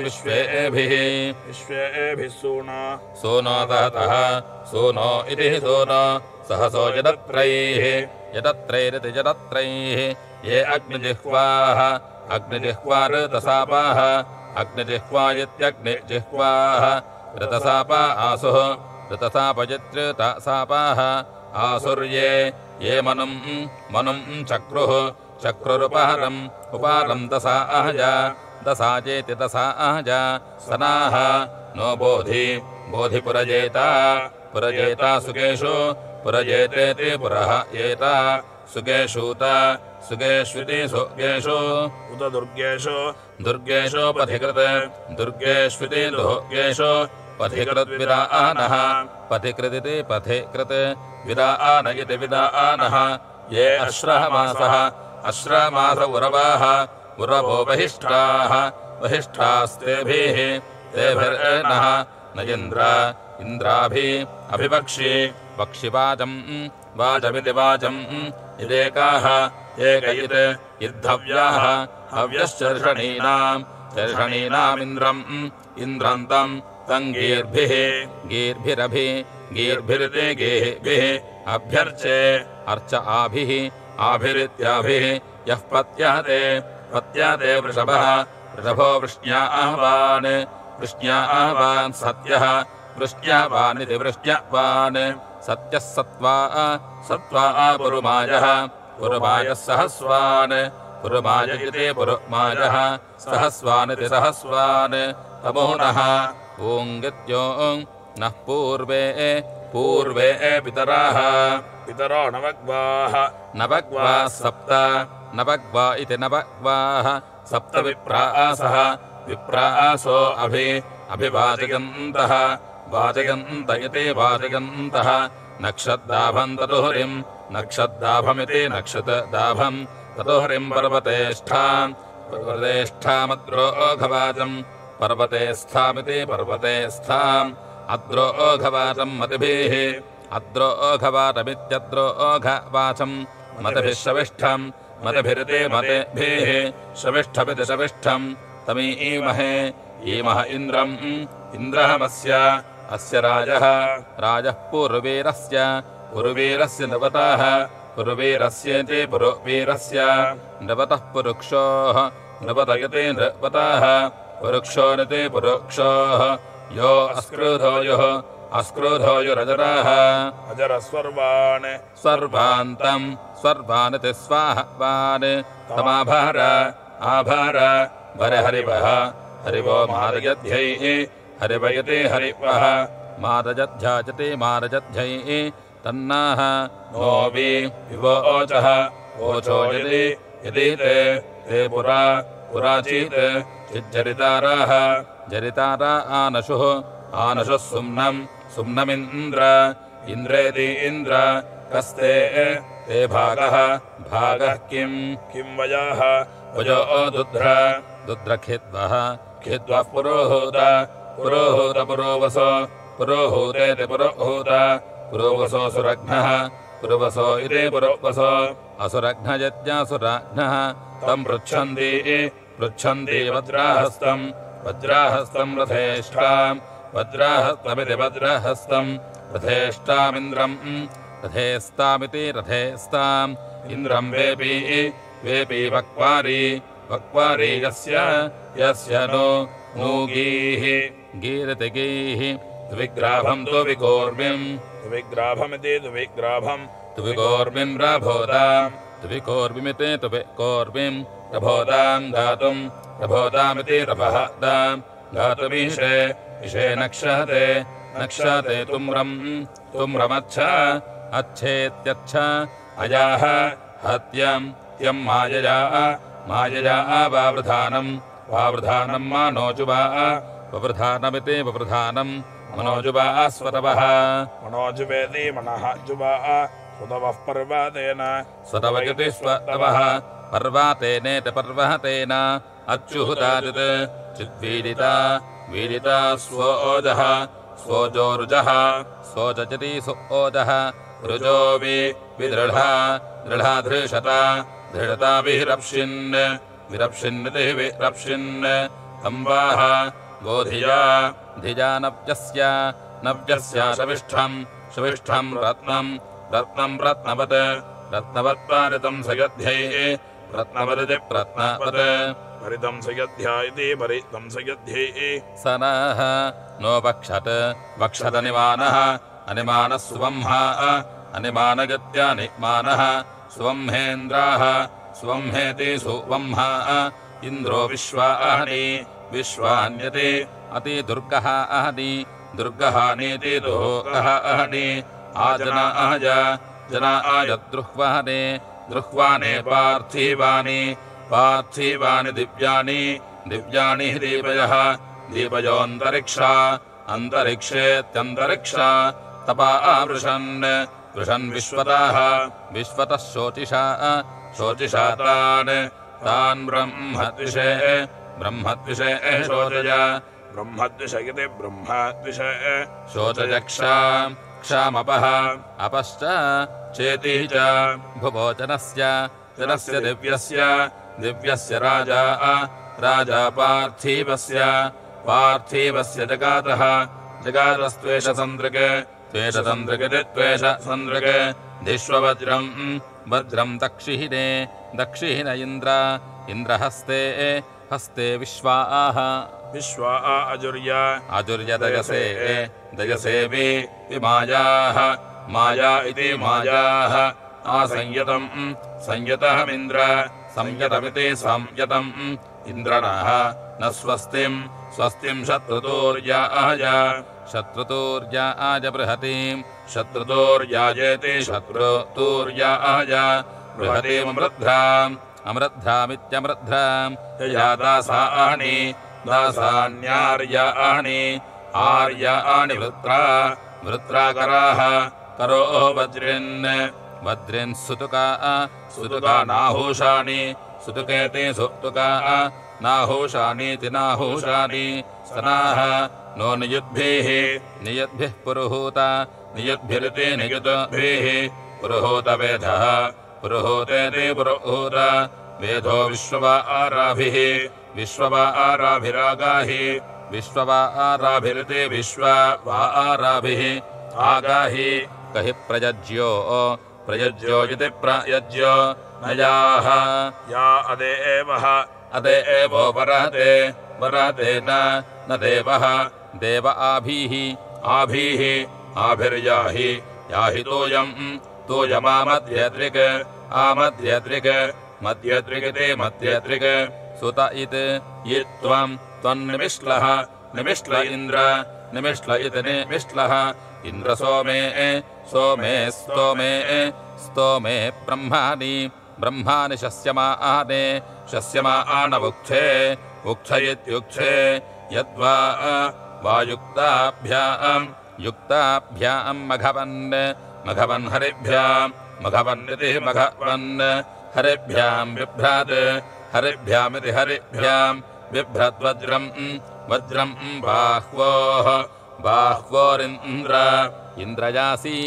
विश्वेभिः सोनो दहतः सोनो इति सोनो सहसो यदत्रैरिति यदत्रैः ये अग्निजिह्वा ऋतसापाः अग्निजिह्वा इत्यग्निजिह्वाः ऋतसापा आसुः ऋतसापयित्र्यसापाः आसुर्ये ये मनुं चक्रुरुपहरम् दसा चेति दसाहज सनाः नो बोधि पुरजेता सुकेषु पुरजेतेति पुरः येता सुकेष्विति सुकेषु उत दुर्गेषु दुर्गेष्विति दुर्गेषु पथिकृद्विदानः पथिकृदिति पथिकृत् विदान इति विदानः ये अश्रमास उरवो वहिष्ठास्तेभिः तेभिर्नः न इन्द्राभिपक्षि वाचमिति वाचम् इदेकाः इद्धव्याः हव्यश्चर्षणीनामिन्द्रम् तं गीर्भिरिति गेभिः अभ्यर्चे अर्च आभिरित्याभिः यः पत्यते वृषभो वृष्ण्याहवान् सत्यः वृष्ण्यावानिति वृष्ण्यावान् सत्यः सत्त्वा पुरुमायः सहस्वान् पुरुमाय इति पुरुमायः सहस्वानिति सहस्वान् तमोनः ऊङ्गित्यो नः पूर्वे पितरो नवग्वाः सप्त नवग्वा इति नवग्वाः सप्त विप्रासो अभिवाचयन्तः वाचयन्त इति वाचयन्तः नक्षद्दाभम् ततुहरिम् नक्षद्दाभमिति नक्षतदाभम् ततुहरिम् पर्वतेष्ठामद्रोघवाचम् पर्वतेस्थामिति पर्वतेस्थाम् अद्रोघवाचम् मतिभिः अद्रोघवाचमित्यद्रोघवाचम् मतिभिः शविष्ठम् मतिभिरिति मतिभिः शविष्ठमिति शविष्ठम् तमीमहे ईमः इन्द्रहमस्य अस्य राजः पुरुवीरस्य नवतः पुरुवीरस्येति पुरुवीरस्य नवतः पुरुक्षोः नवतयति नृपतः पुरुक्षोरिति पुरुक्षोः यो अस्क्रोधोयुरजरः सर्वान्निति स्वाहवान् तमाभार हरिवः हरिवो मारजध्यैः हरिवयति हरिवः मारजध्याचति मारजध्यैः तन्नाः नोऽपि विवोचः ओचो यदि ते पुराचीत् चिज्जरिताराः जरितारा आनशुः सुम्नमिन्द्रेति इन्द्र कस्ते ते भागः किं वयो दुध्रखिद्वः पुरोहूत पुरोहूतेति पुरोवसो सुरघ्नः पुरोवसो इति पुरोवसो असुरघ्नयज्ञासुराघ्नः तं पृच्छन्ति वज्राहस्तम् वज्राहस्तमिति वज्रहस्तम् रथेष्टामिन्द्रम् रथेस्तामिति रथेस्ताम् इन्द्रम् वेपी वक्वारी यस्य नो गीः गीरति गीः द्विग्राभम् द्विग्राभमिति द्विग्राभम् द्विकोर्मिम् द्विकोर्मिमिति द्विकोर्मिम् रभोदाम् रभोदामिति रभोदाम् घातुमीशे नक्षते तुम्रमच्छ अच्छेत्यच्छ अयाः हत्यम् त्यम् मायया वावृधानम् मानोजुवा ववृधानमिति ववृधानम् मनोजुवा स्वतवः मनोजुवेति मनः जुवा स्वतवः पर्वतेन स्वतवयति स्वतवः पर्वतेनेति पर्वतेन अच्युहुतादित् चिद्वीडिता स्वोजः स्वोजोरुजः स्वोजति सुओजः रुजो विदृढा धृषता विरप्शिन्निति विरप्शिन् संवाह गोधिया धिया नव्यस्य शविष्ठम् रत्नम् रत्नवत्पारितम् सयध्यै रत्नवदिति रत्नवत् परितं सयध्या इति परितं सयध्यै स नः नो वक्षतनिमानः अनिमानः सुवंहा अनिमानगत्यानिमानः सुवंहेन्द्राः सुवंहेति सुवंहा इन्द्रो विश्वान्यते अति दुर्गः दुर्गहानीति दुःखः अहनि जनाय द्रुह्वाने पार्थिवानि दिव्यानि दीपयोऽन्तरिक्षेत्यन्तरिक्षा तपा वृषन् विश्वतः शोचिषा तान् ब्रह्मद्विषे शोचय ब्रह्मद्विषयति ब्रह्मद्विषये क्षामपः अपश्च चेतिः च भुवोचनस्य दिव्यस्य राजा पार्थिवस्य जगातस्त्वेषसन्द्रके धिष्ववज्रम् दक्षिहिन इन्द्रहस्ते विश्वा अजुर्यदयसे विमायाः माया इति मायाः संयतमिति संयतम् इन्द्रणः न स्वस्तिम् शत्रुतूर्याय बृहतीम् शत्रुतूर्यायेति शत्रुतूर्याय बृहतीमृद्ध्राम् अमृद्ध्रामित्यमृद्ध्राम् यया दासान्यार्याणि आर्याणि वृत्राकराः करो वज्रिन् सुतुका नाहूषाणि सुतुकेति सुतुका नाहूषानीति नाहूषानि सनाः नो नियुद्भिः पुरुहूता नियुद्भिरिति नियुद्भिः पुरुहूतवेधः पुरुहूतेति पुरुहूत वेदो विश्ववाराभिरागाहि विश्ववाराभिरिति विश्ववाराभिः आगाहि कहि प्रयज्यो इति प्रयज्यो नयाः या अदे एवो वरते न देवः देव आभिर्याहि याहि तोयमामध्यद्रिक् मध्यद्रिगिति मध्यद्रिक् सुत त्वन्निमिश्लः निमिश्ल इन्द्र निमिश्ल इति निमिश्लः इन्द्रसोमे स्तोमे ब्रह्माणि शस्यमानवुक्षे उक्ष इत्युक्षे यद्वा युक्ताभ्याम् मघवन् मघवन्निति मघवन् हरिभ्याम् बिभ्रात् हरिभ्यामिति हरिभ्याम् बिभ्रद्वज्रम् बाह्वोरिन्द्र इन्द्रयासि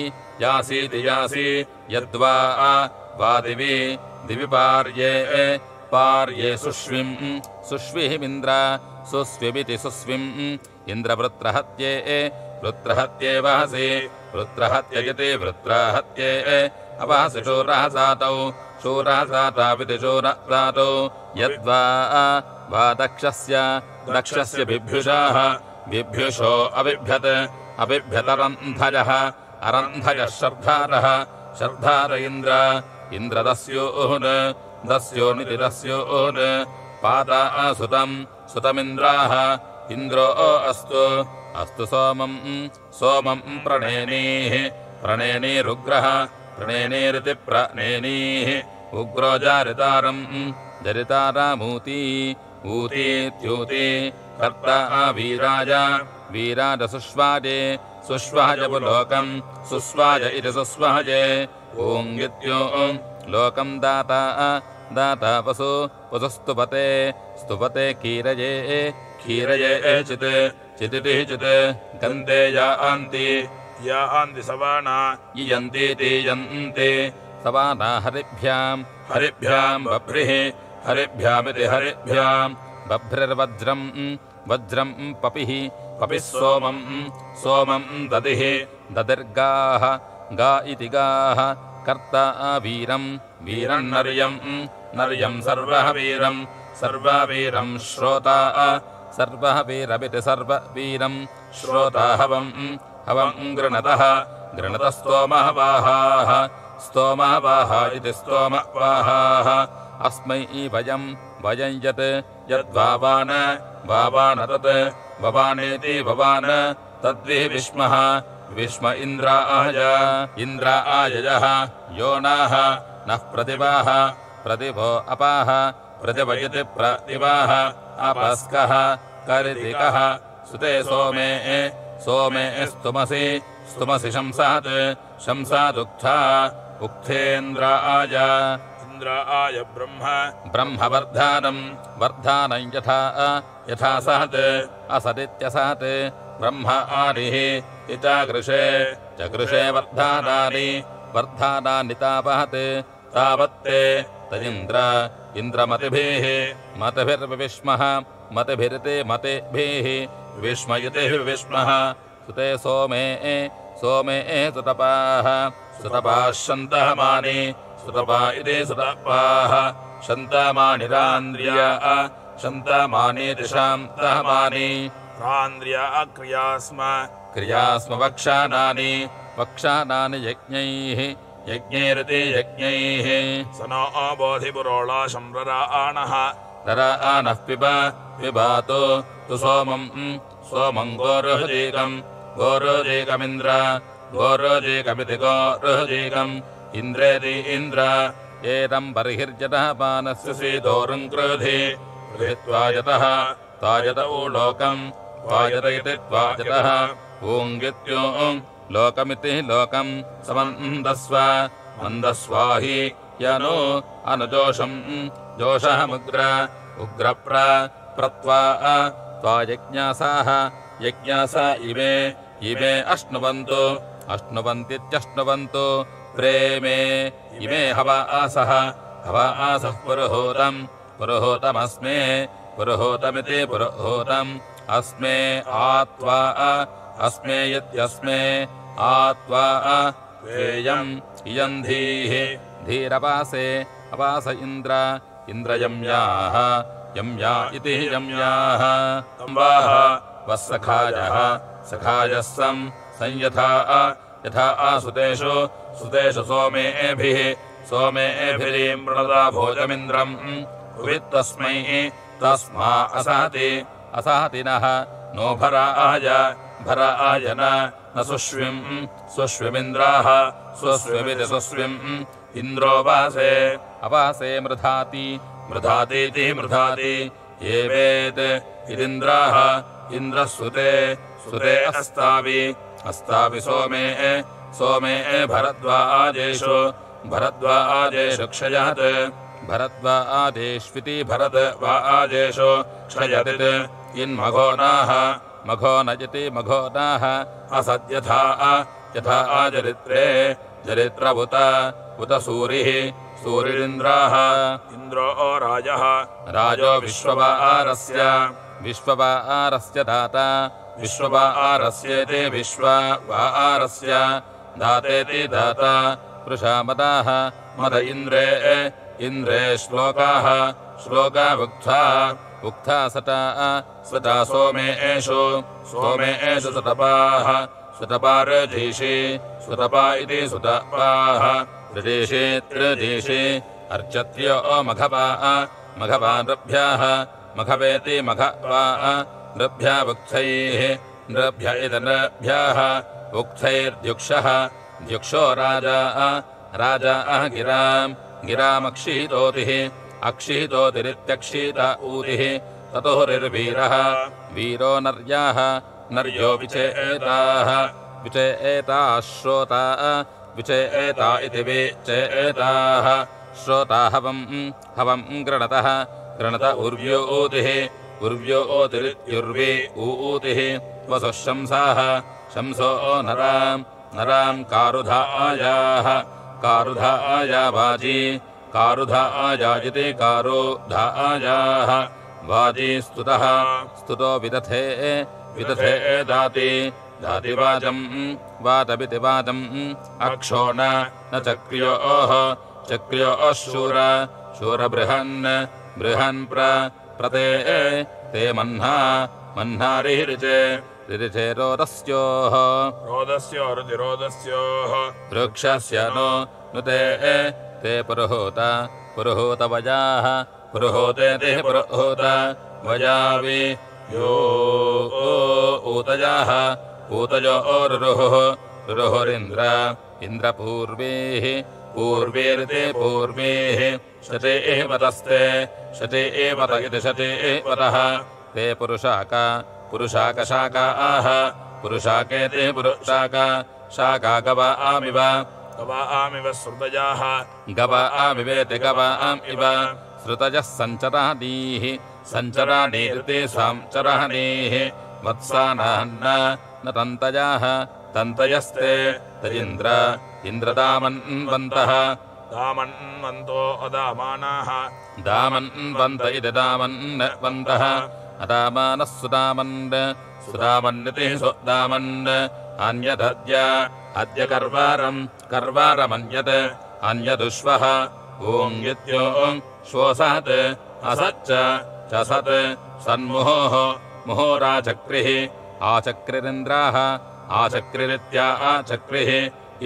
यासीति यद्वा दिवि पार्ये सुष्विमिन्द्र सुस्विमिति सुस्विम् इन्द्रवृत्रहत्ये वृत्रहत्ये वहसि वृत्रहत्यजति वृत्रहत्ये अवहसि शूरहसातौ शूरहसातापिति शूरसातौ यद्वा वा दक्षस्य बिभ्युषाः बिभ्युषो अबिभ्यत् अबिभ्यतरन्धजः अरन्धजः शर्धारः शर्धार इन्द्रदस्योन् दस्योनिति दस्योन् पाता सुतम् सुतमिन्द्राः इन्द्रो अस्तु अस्तु सोमम् प्रणेनीः प्रणेनीरुग्रः प्रणेनीरिति प्रणेनीः उग्रो जारितारम् जरितारामूती ऊतीत्यूती कर्ता वीराज सुष्वाजे सुष्वाज पुलोकम् सुस्वाज इति सुस्वाजे ॐगित्यो लोकम् दाता वसुस्तुपते स्तुपते कीरये चितिति चित् गन्ते यान्ति सवाना यन्तीति यन्ति सवाना हरिभ्याम् हरिभ्यामिति हरिभ्याम् वज्रम् पपिः सोमम् ददिः ददिर्गाः गा इति गाः कर्ता वीरम् नर्यम् सर्ववीरम् श्रोता सर्ववीरमिति सर्ववीरम् श्रोता हवम् गृणतस्तोमहवाहाः स्तोमहवाः इति स्तोमवाहाः अस्मै वयम् यद्वावान तत् ववानेति ववान तद्विः विष्म इन्द्रायजः योनाः नः प्रतिभो अपाः प्रतिभयति प्रतिभाः अपस्कः करितिकः सुते सोमे स्तुमसि शंसादुक्था उक्थेन्द्राय ब्रह्म वर्धानम् यथा सहत् असदित्यसहत् ब्रह्म आदिः इचाकृषे चकृषे वर्धानानि तावहत् तावत्ते इन्द्रमतिभिः मतिभिर्विष्मः मतिभिरिति मतिभिः विष्मयति विष्मः सुते सोमे सुतपाः शन्तमानि सुतपा इति सुतपाः शन्तमानिरान्द्रियामानीति शान्तमानि रान्द्रिया क्रियास्म वक्षानानि यज्ञैरिति यज्ञैः स नो बोधिपुरोळा शम्रराणः रराणः पिबातो तु सोमम् गोरुजीकमिति गोरुजीकम् इन्द्रेति इन्द्र एतम् बर्हिर्जतः पानस्य सीदोरुम् क्रोधि त्वाजतः त्वाजत लोकम् त्वाजत इति त्वाजतः ऊङ्गित्यो लोकमिति लोकम् मन्दस्वाहि यनो अनुजोषम् जोषहमुग्रप्रत्वा त्वायज्ञासाः यज्ञासा इमे अश्नुवन्तीत्यश्नुवन्तु प्रेमे इमे हवासः पुरुहूतमस्मे पुरुहूतमिति पुरुहूतम् अस्मे आत्वा अस्मे यद्यस्मे आत्वा वेयम् इयम् धीरपासे अपास इन्द्रयम्याः यम्या इति यम्याः तम्बाः वस्सखायः संयथा यथा आसुतेषु सोमेभिरीमृणदा भोजमिन्द्रम् वित्तस्मै तस्मा असहति नः नो भराय न सुष्विमिन्द्राः स्वस्विमिति सुस्विम् इन्द्रो अवासे मृधातीति मृधाति एवेत् इदिन्द्राः इन्द्रः सुते अस्तावि सोमे भरद्वाजेषु क्षयत् भरद्वाजेष्विति भरद्वाजेषु क्षयतित् इन्मघोनाः मघोनजति मघोनाः असद्यथा यथा जरित्रवुत सूरिरिन्द्राः इन्द्रो राजो विश्ववारस्य दाता विश्ववारस्येति विश्ववारस्य दातेति दाता वृषा मदाः मद इन्द्रे इन्द्रे श्लोकाः श्लोका उक्था सटा सोमेषु सुतपाः सुतपारधीषे सुतपा इति सुतपाः त्रिदेशे अर्चत्यो मघवा नृभ्यः मघवेति मघवा नृभ्य उक्थैः नृभ्य इति नृभ्यः उक्थैर्द्युक्षः द्युक्षो राजा गिरामक्षिहितोतिः अक्षिहितोतिरित्यक्षित ऊतिः ततोरिर्वीरः वीरो नर्यो विचेताः श्रोता विचेता इति विचेताः श्रोता हवं गृणत उर्व्योतिः उर्व्योतिरित्युर्वी ऊतिः वसुः शंसाः शंसो नरां कारुधाया वाजी कारुधायाजिति कारुधायाः वाजी स्तुतो विदथे दाति वातमिति वाचम् अक्षो न चक्र्योः शूरबृहन् प्रते ते मह्नारिरिचे रोदस्योः वृक्षस्य नु ते पुरुहूत वजाः पुरुहूतेति पुरुहूत वजावि यो ऊतजाः ऊतजोरुरुहुरिन्द्र पूर्वेरिति पूर्वेः शते एवतस्ते शते एवत इति शते एवतः ते पुरुषाकशाकाः पुरुषाकेति पुरुषाका शाका गवामिव श्रुतजाः गवामिवेति गवामिव श्रुतजः सञ्चराणीरिति संचराणीः वत्सानान्न न तन्तयस्ते इन्द्रदामन्वन्तः दामन्वन्तो अदामानाः दामन्वन्त इति दामन्वन्तः अदामानः सुदामन्निति सुदामन् अद्य कर्वारमन्यत् अन्यदुष्वः ॐ श्वोसत् असच्च च सत् सन्मुहोः मुहोराचक्रिः आचक्रिरिन्द्राः आचक्रिरित्या आचक्रिः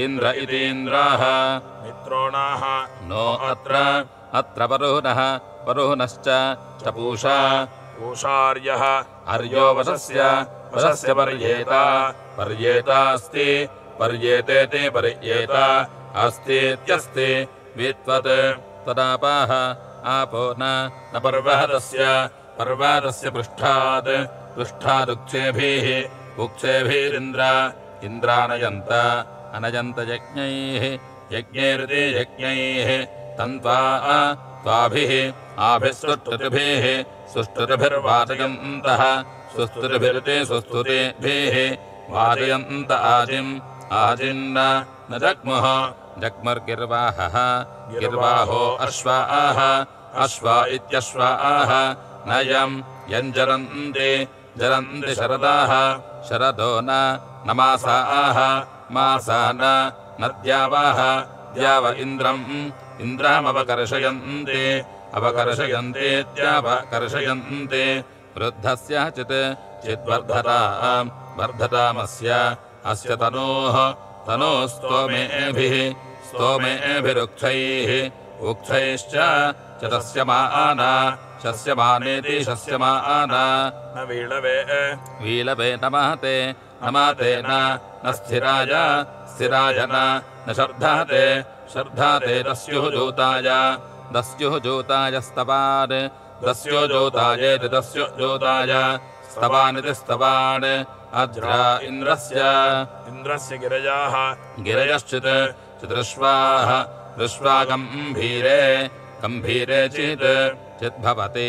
इन्द्र इतीन्द्राः मित्रोणाः नो अत्र परुहनश्च पूषार्यः अर्यो वशस्य पर्येतास्ति पर्येतेति पर्येता अस्तीत्यस्ति वित्वत् तदापाः आपो न पर्वतस्य पृष्ठादुक्थेभिः इन्द्रानयन्त यज्ञैरिति यज्ञैः त्वाभिः आभिः सुष्ठुतिभिर्वाचयन्तः सुस्तुतिभिरिति सुस्तुतिभिः वाचयन्त आजिन्न न जग्मुः जग्मुर्गिर्वाहः गिर्वाहो अश्वा इत्यश्वाः नयम् यञ्जरन्ति शरदो न मासा न द्याव इन्द्रमवकर्षयन्तीत्यावकर्षयन्तीत्यावकर्षयन्ति वृद्धस्य चिद्वर्धतामस्य अस्य स्तोमेभिरुक्थैः उक्थैश्च शस्यमानेति शस्यमाना न वीलवे नमाते न स्थिराय न शर्धाते दस्युः जोताय स्तवान् दस्यो जोतायेति दस्यो जोताय स्तवानिति स्तवान् अद्रा इन्द्रस्य गिरयश्चित् चिदृश्वाः ऋष्वा गम्भीरे चिद्भवति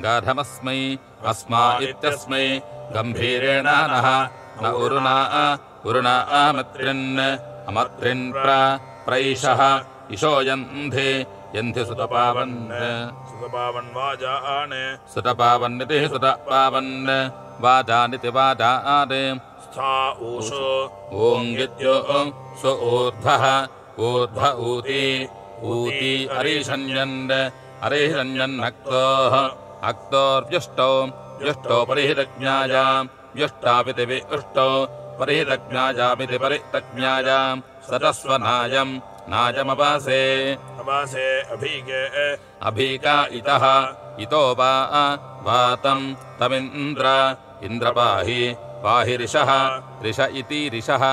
गाधमस्मै अस्मा इत्यस्मै गम्भीरेण नः न उरुना अमत्रिन् प्रैषः इशो यन्ति सुतपावन् सुतपावन् वाजान् सुतपावन्निति सुतपावन् वाजानिति वाजान् स्था ऊषु ओङ्गित्यो सु ऊर्ध्वः ऊर्ध्व ऊती ऊती अरिषण्यन् अरिषण्यन्नक्तोः अक्तोर्व्युष्टौ व्युष्टौ परिहितज्ञायाम् व्युष्टापिति विष्टौ परिहितज्ञायामिति परितज्ञायाम् सतस्वनायम् नायमपासे अपासे अभीके अभीका इतः इतो वातम् तमिन्द्र इन्द्रपाहि पाहि ऋषः ऋष इति ऋषः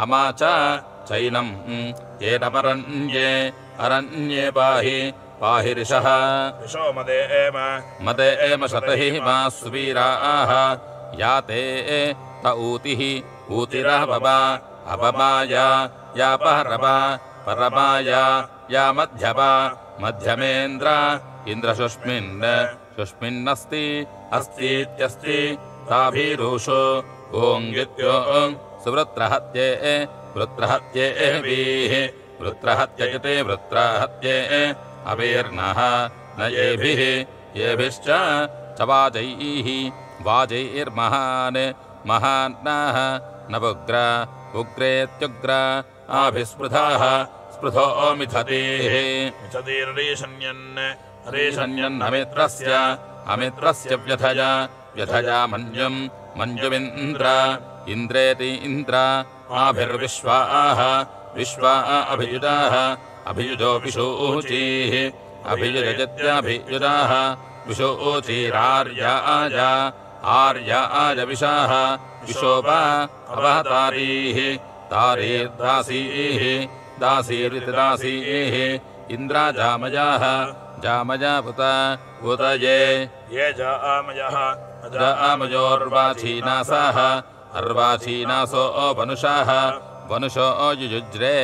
अमा चैनम् येन परन्ये अरण्ये पाहि ऋषः ऋषो मदे एम शतहि मा सुवीराः याते त ऊतिः ऊतिरहपमा अपमाया या परमाया या मध्यमा मध्यमेन्द्र इन्द्रशुष्मिन्नस्ति अस्तीत्यस्ति ताभिरूषो ओङ्गित्यो सुवृत्रहत्ये वृत्रहत्येभिः वृत्रहत्यजते वृत्रहत्ये अवीर्णः न येभिः येभिश्च च वाजैर्महान् महान्नः न उग्रेत्युग्र आभिस्पृधाः स्पृधो मिथतीः मिथतीर्षण्यन्नमित्रस्य व्यथया मञ्जुमिन्द्रेति इन्द्र आभिर्विश्वाः विश्वा अभियुजाः अभियुजो विशूचीः अभियुजत्यभियुजाः विशूचीरार्याय विशाः विशोपा अवहतारीः तारीर्दासीः दासीरितिदासीः इन्द्राजामयाः जामयापुत उत ये जामयः जामयोर्वाचीनासाः अर्वाचीनासो वनुषाः वनुषो युजुज्रे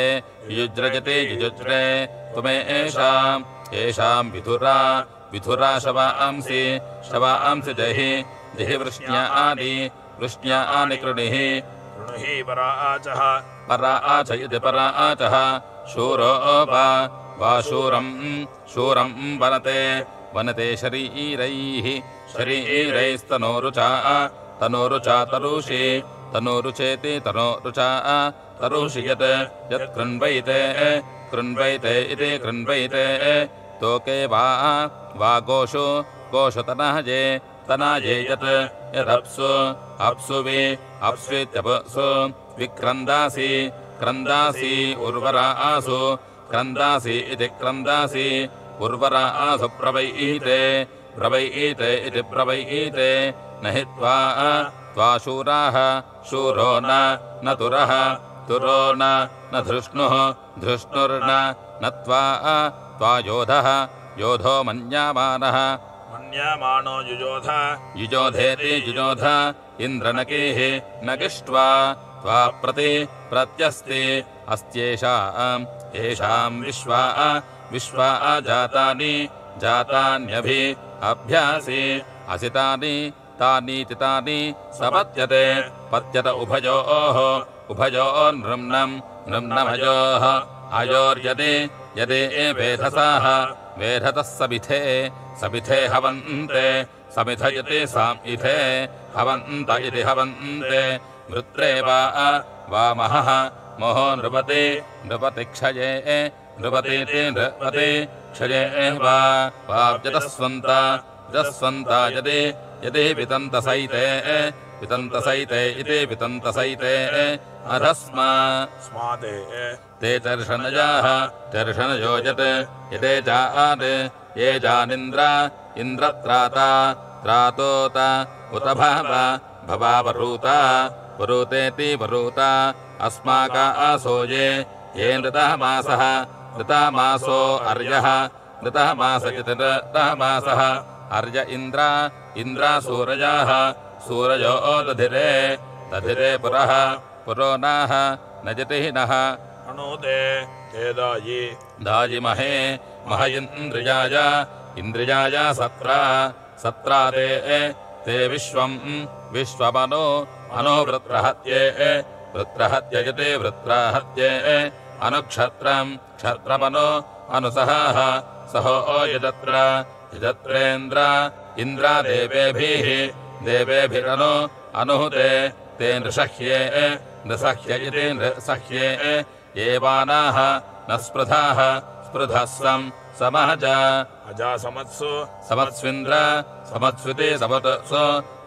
त्वमेषाम् विधुरा शवांसि जहि वृष्ण्यानि कृणिः पराच इति पराचः शूरो वा शूरम् वनते शरीरैस्तनोरुचा तनोरुचेति तनोरुचा तरुषि यत् कृण्वैते इति कृण्वैते तोके वा गोषतनाये यत् यदप्सु अप्स्वित्यपसु क्रन्दासि उर्वरासु क्रन्दासि इति क्रन्दासि उर्वरासु प्रवैते इति प्रवैते न हि त्वा शूराः शूरो न तुरः तुरो न धृष्णुर्न त्वा योधः योधो मन्यामानः मन्यामानो युजोधेति युजोध इन्द्रनकीः नकिष्ट्वा त्वा प्रत्यस्ति अस्त्येषाम् विश्वा जातान्यभ्यासि असितानि तानीति सपत्यते पत्यत उभयोर्नृम्नमयोः अयोर्यदि वेधसाः वेधतः समिथे हवन्ते समिथयति सामिथे हवन्त इति हवन्ते वृत्रे वा महः मोहो नृपति क्षये नृपतीति नृपति क्षये वाजतस्वन्ता यदि वितन्तसैते इति वितन्तसैते अधस्माते ते दर्शनयो यदेजात् ये जानिन्द्र त्रातोत उत भवावरूता वरूतेति वरूता अस्माका आसो ये नृतः मासो अर्यः नृतः मास इति नृतः मासः अर्य इन्द्रासूरजाः सूरजो दधिरे पुरो नाः नजतिः नः अणुते ते दायि मह इन्द्रियाय सत्रा ते विश्वमनो वृत्रहत्ये यते वृत्रहत्ये अनुक्षत्रम् क्षत्रमनो अनुसहाः सहो यजत्र यजत्रेन्द्र इन्द्रादेवेभिः देवेभिरनु अनुहुते ते नृषह्ये नृसह्य इति नृसह्ये एवानाः न स्पृधाः स्पृधः समहज अजा समत्सु समत्स्विन्द्र समत्स्विति समत्सु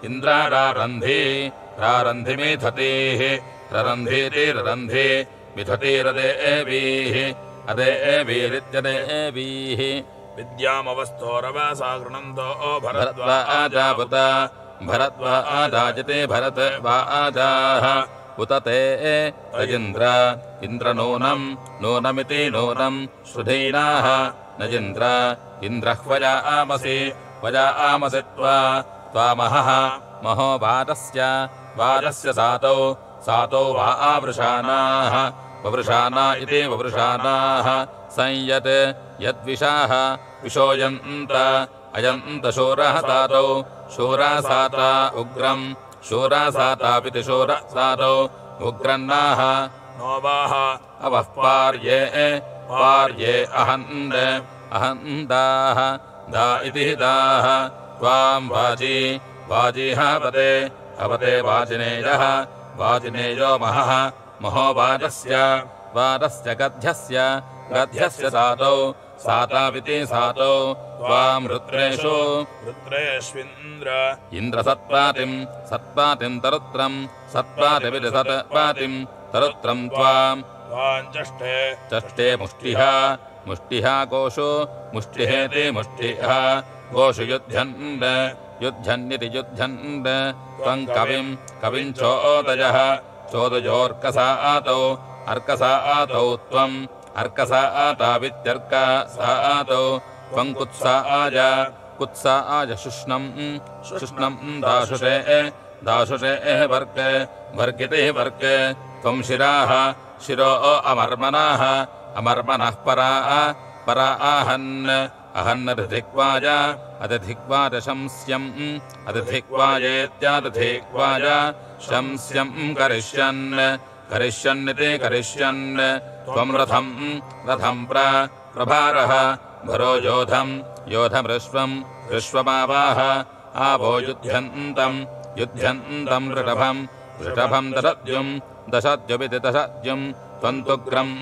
इन्द्रारारन्धी रारन्धिमिधतीः ररन्धीति ररन्धी मिधतीरदेवीः अदेवीरित्यदेवीः विद्यामवस्तोरवसा गृणन्तो भरद्वाजापुत भरद्वाजायते भरद्वाजाः उत ते अजिन्द्र इन्द्रनूनम् नूनमिति नूनम् श्रुधीनाः नजिन्द्र इन्द्रह्वजामसि वजामसि त्वामहः महो वारस्य सातौ वा आवृषानाः ववृषाना इति ववृषानाः संयत् यद्विषाः विशोयन्त अयन्त शूरः सातौ शूरासाता उग्रम् शूरासातापिति शूरसातौ उग्रन्नाः नोवाः अवः पार्ये अहन्दाः दा इति दाः त्वाम् वाजी हवते वाजिनेयः वाजिनेयो महो वाजस्य गध्यस्य सातौ सातापिति सातौ त्वाम् रुद्रेष्विन्द्र सत्पातिम् तरुत्रम् सत्पातिमिति सत्पातिम् तरुत्रम् त्वाम् चष्टे मुष्टिहा गोषु मुष्टिहेति मुष्टिः गोषु युध्यन्निति युध्यन् त्वम् कविम् चोदयोऽर्कसातौ अर्कसातौ त्वम् अर्कसातावित्यर्कसातौ त्वम् कुत्साय शुष्णम् दाशुषे वर्गे त्वम् शिरो अमर्मणः परा अहन्नधिक्वाज शंस्यम् अतिथिक्वाजेत्यातिथिक्वाज शंस्यम् करिष्यन्निति करिष्यन् त्वम् रथम् प्रभारः भरो योधमृष्वमावाह आवो युध्यन्तम् वृषभम् दशद्युमिति दशद्युम् त्वम्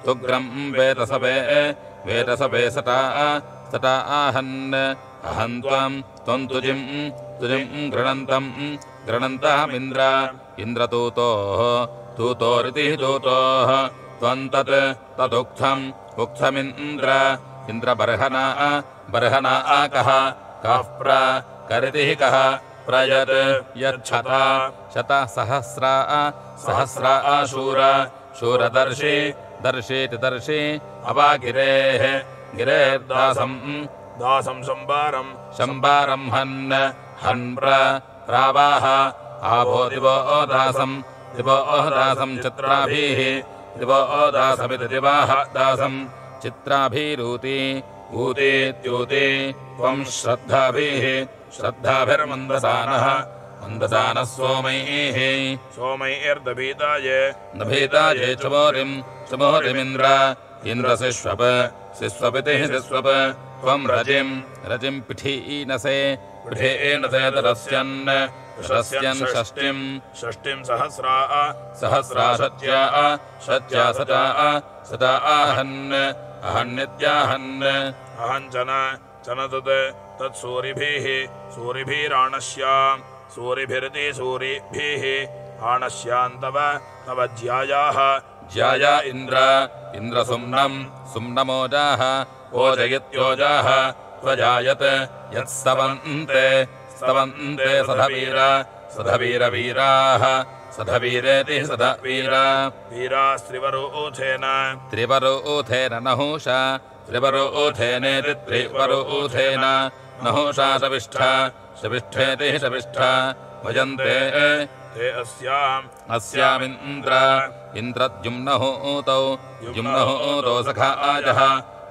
तुग्रम् वेतसवे सटा अहन् त्वम् तुजिम् गृणन्तमिन्द्रतूतोरिति तूतोः त्वम् तदुक्थमिन्द्रबर्हना कः करितिः कः प्रयत् यच्छता सहस्रा शूरदर्शीति दर्शी अवागिरेः दासम् शम्बारम् हन् प्रावाह आभो दिवो दासम् चित्राभिः दिवो दासमिति दिवाह दासम् चित्राभिरूतीत्यूति त्वम् श्रद्धाभिर्मन्दसानः सोमैर्दभीताये चमोरिमिन्द्रसिस्वपिति सिस्वप त्वम् रजिम् पिठीनसे तरस्यन् षष्टिम् सहस्रा शत्या सता अहञ्चन तत्सूरिभिराणस्याम् सूरिभिरिति सूरिभिः आणस्याम् तव ज्याया इन्द्रसुम्नमोजाः ओजयत्योजाः त्वजायत् यत्स्तवन्ते सधवीरवीराः सधवीरेति त्रिवरूथेन नहुषा त्रिवरूथेनेति त्रिवरूथेन नहुषा शविष्ठेति शविष्ठा भजन्ते ते इन्द्रद्युम्नहूतौ सखाजः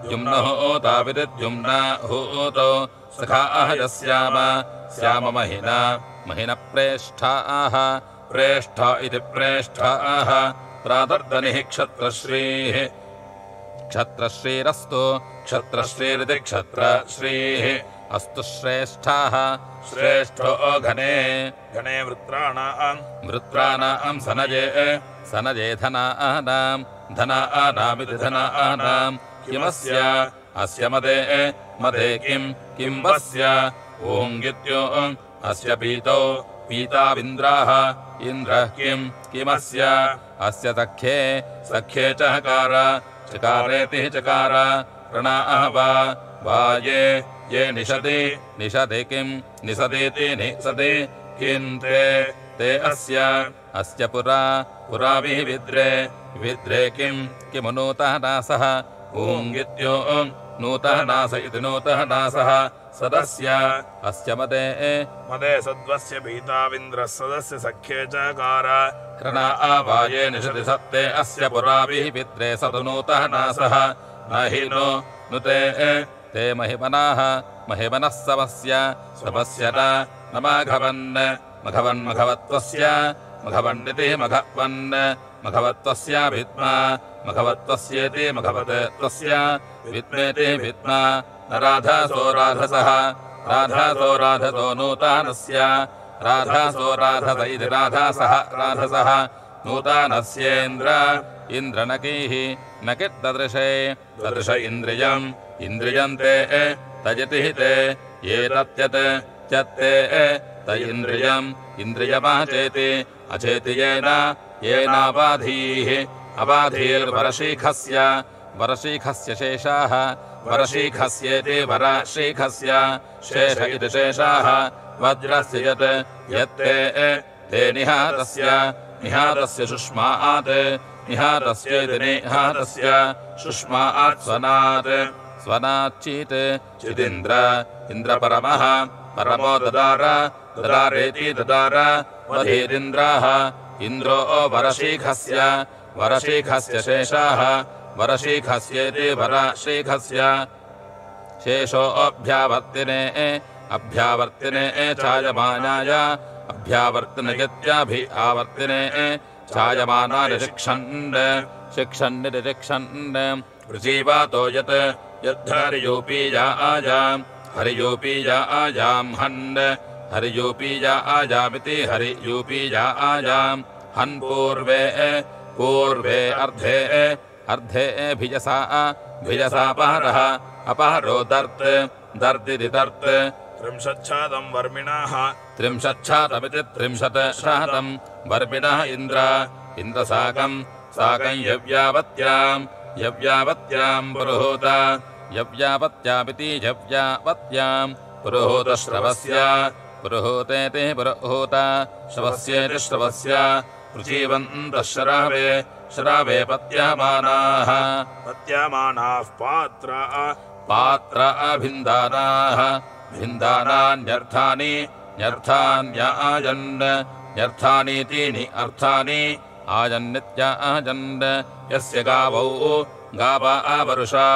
द्युम्नहूताविद्युम्नहूतौ सखाजस्याम महिनप्रेष्ठाः प्रेष्ठा इति प्रेष्ठाः प्रातर्दनिः क्षत्रश्रीः क्षत्रश्रीरस्तु क्षत्रश्रीरिति क्षत्रश्रीः अस्तु श्रेष्ठाः श्रेष्ठो घने घने वृत्राणाम् सनजे धनानामिति धनानाम् किमस्य अस्य मदे किं वस्य ऊङ्गित्यो अस्य पीताविन्द्राः इन्द्रः किमस्य अस्य सख्ये चकारेति चकार प्रणाः वा ये निषदे किं निषदेति निषदे किं ते अस्य पुरा विद्रे किमनूतः नासः ऊङ्गित्यो नूतः नास इति नूतः नासः सदस्य अस्य मदे सद्वस्य पीताविन्द्रः सदस्य सख्ये चकार रणा आवाये निषदि सत्ते अस्य पुराभिः पित्रे सदनूतः नासः न हि नु ते महिमनः सवस्य न मघवन्मघवत्वस्य मघवन्निति मघवत्वस्याभिद्मा मघवत्वस्येति मघवत्वस्य विद्मेति विद्मा न राधासो राधसो नूतानस्य राधासो राधस इति राधसः नूतानस्येन्द्र इन्द्रनकीः नकिर्ददृशे ददृश इन्द्रियन्ते तजतिः ते ये तत्यत् त इन्द्रियमाचेति अचेति येनाबाधीः अबाधीर्वरशीखस्य शेषाः वरशीखस्येति वरशीखस्य शेष इति शेषाः वज्रस्य यत्ते ते निहातस्य शुष्मात् निहातस्येति निहातस्य शुष्मात् स्वनाच्चीत् चिदिन्द्र परमो ददारेति ददार वधीरिन्द्राः इन्द्रो वरशीखस्य शेषाः वरशीखस्येति वरशीखस्य शेषो अभ्यावर्तिने छायमानाय अभ्यावर्तिनयत्याभि आवर्तिने छायमानाय शिक्षन् वृजीवातो हरियोपीया आजाम् हरियोपीया आजामिति हरियोपीया आजाम् हन् पूर्वे अर्धे भिजसा अपहरो दर्दिति दर्त् त्रिंशच्छादम् वर्मिणः त्रिंशच्छादमिति 30 वर्मिणः इन्द्रसाकम् यव्यावत्याम् पुरुहूत यव्यावत्यामिति यव्यावत्याम् पुरुहूतश्रवस्य पुरुहूतेति पुरुहूत श्रवस्येति श्रवस्य पृथीवन्तः शरावे पत्यमानाः पात्र अभिन्दानाः न्यर्थानीति अर्थानि आजन्नित्याजन् यस्य गाव अरुषा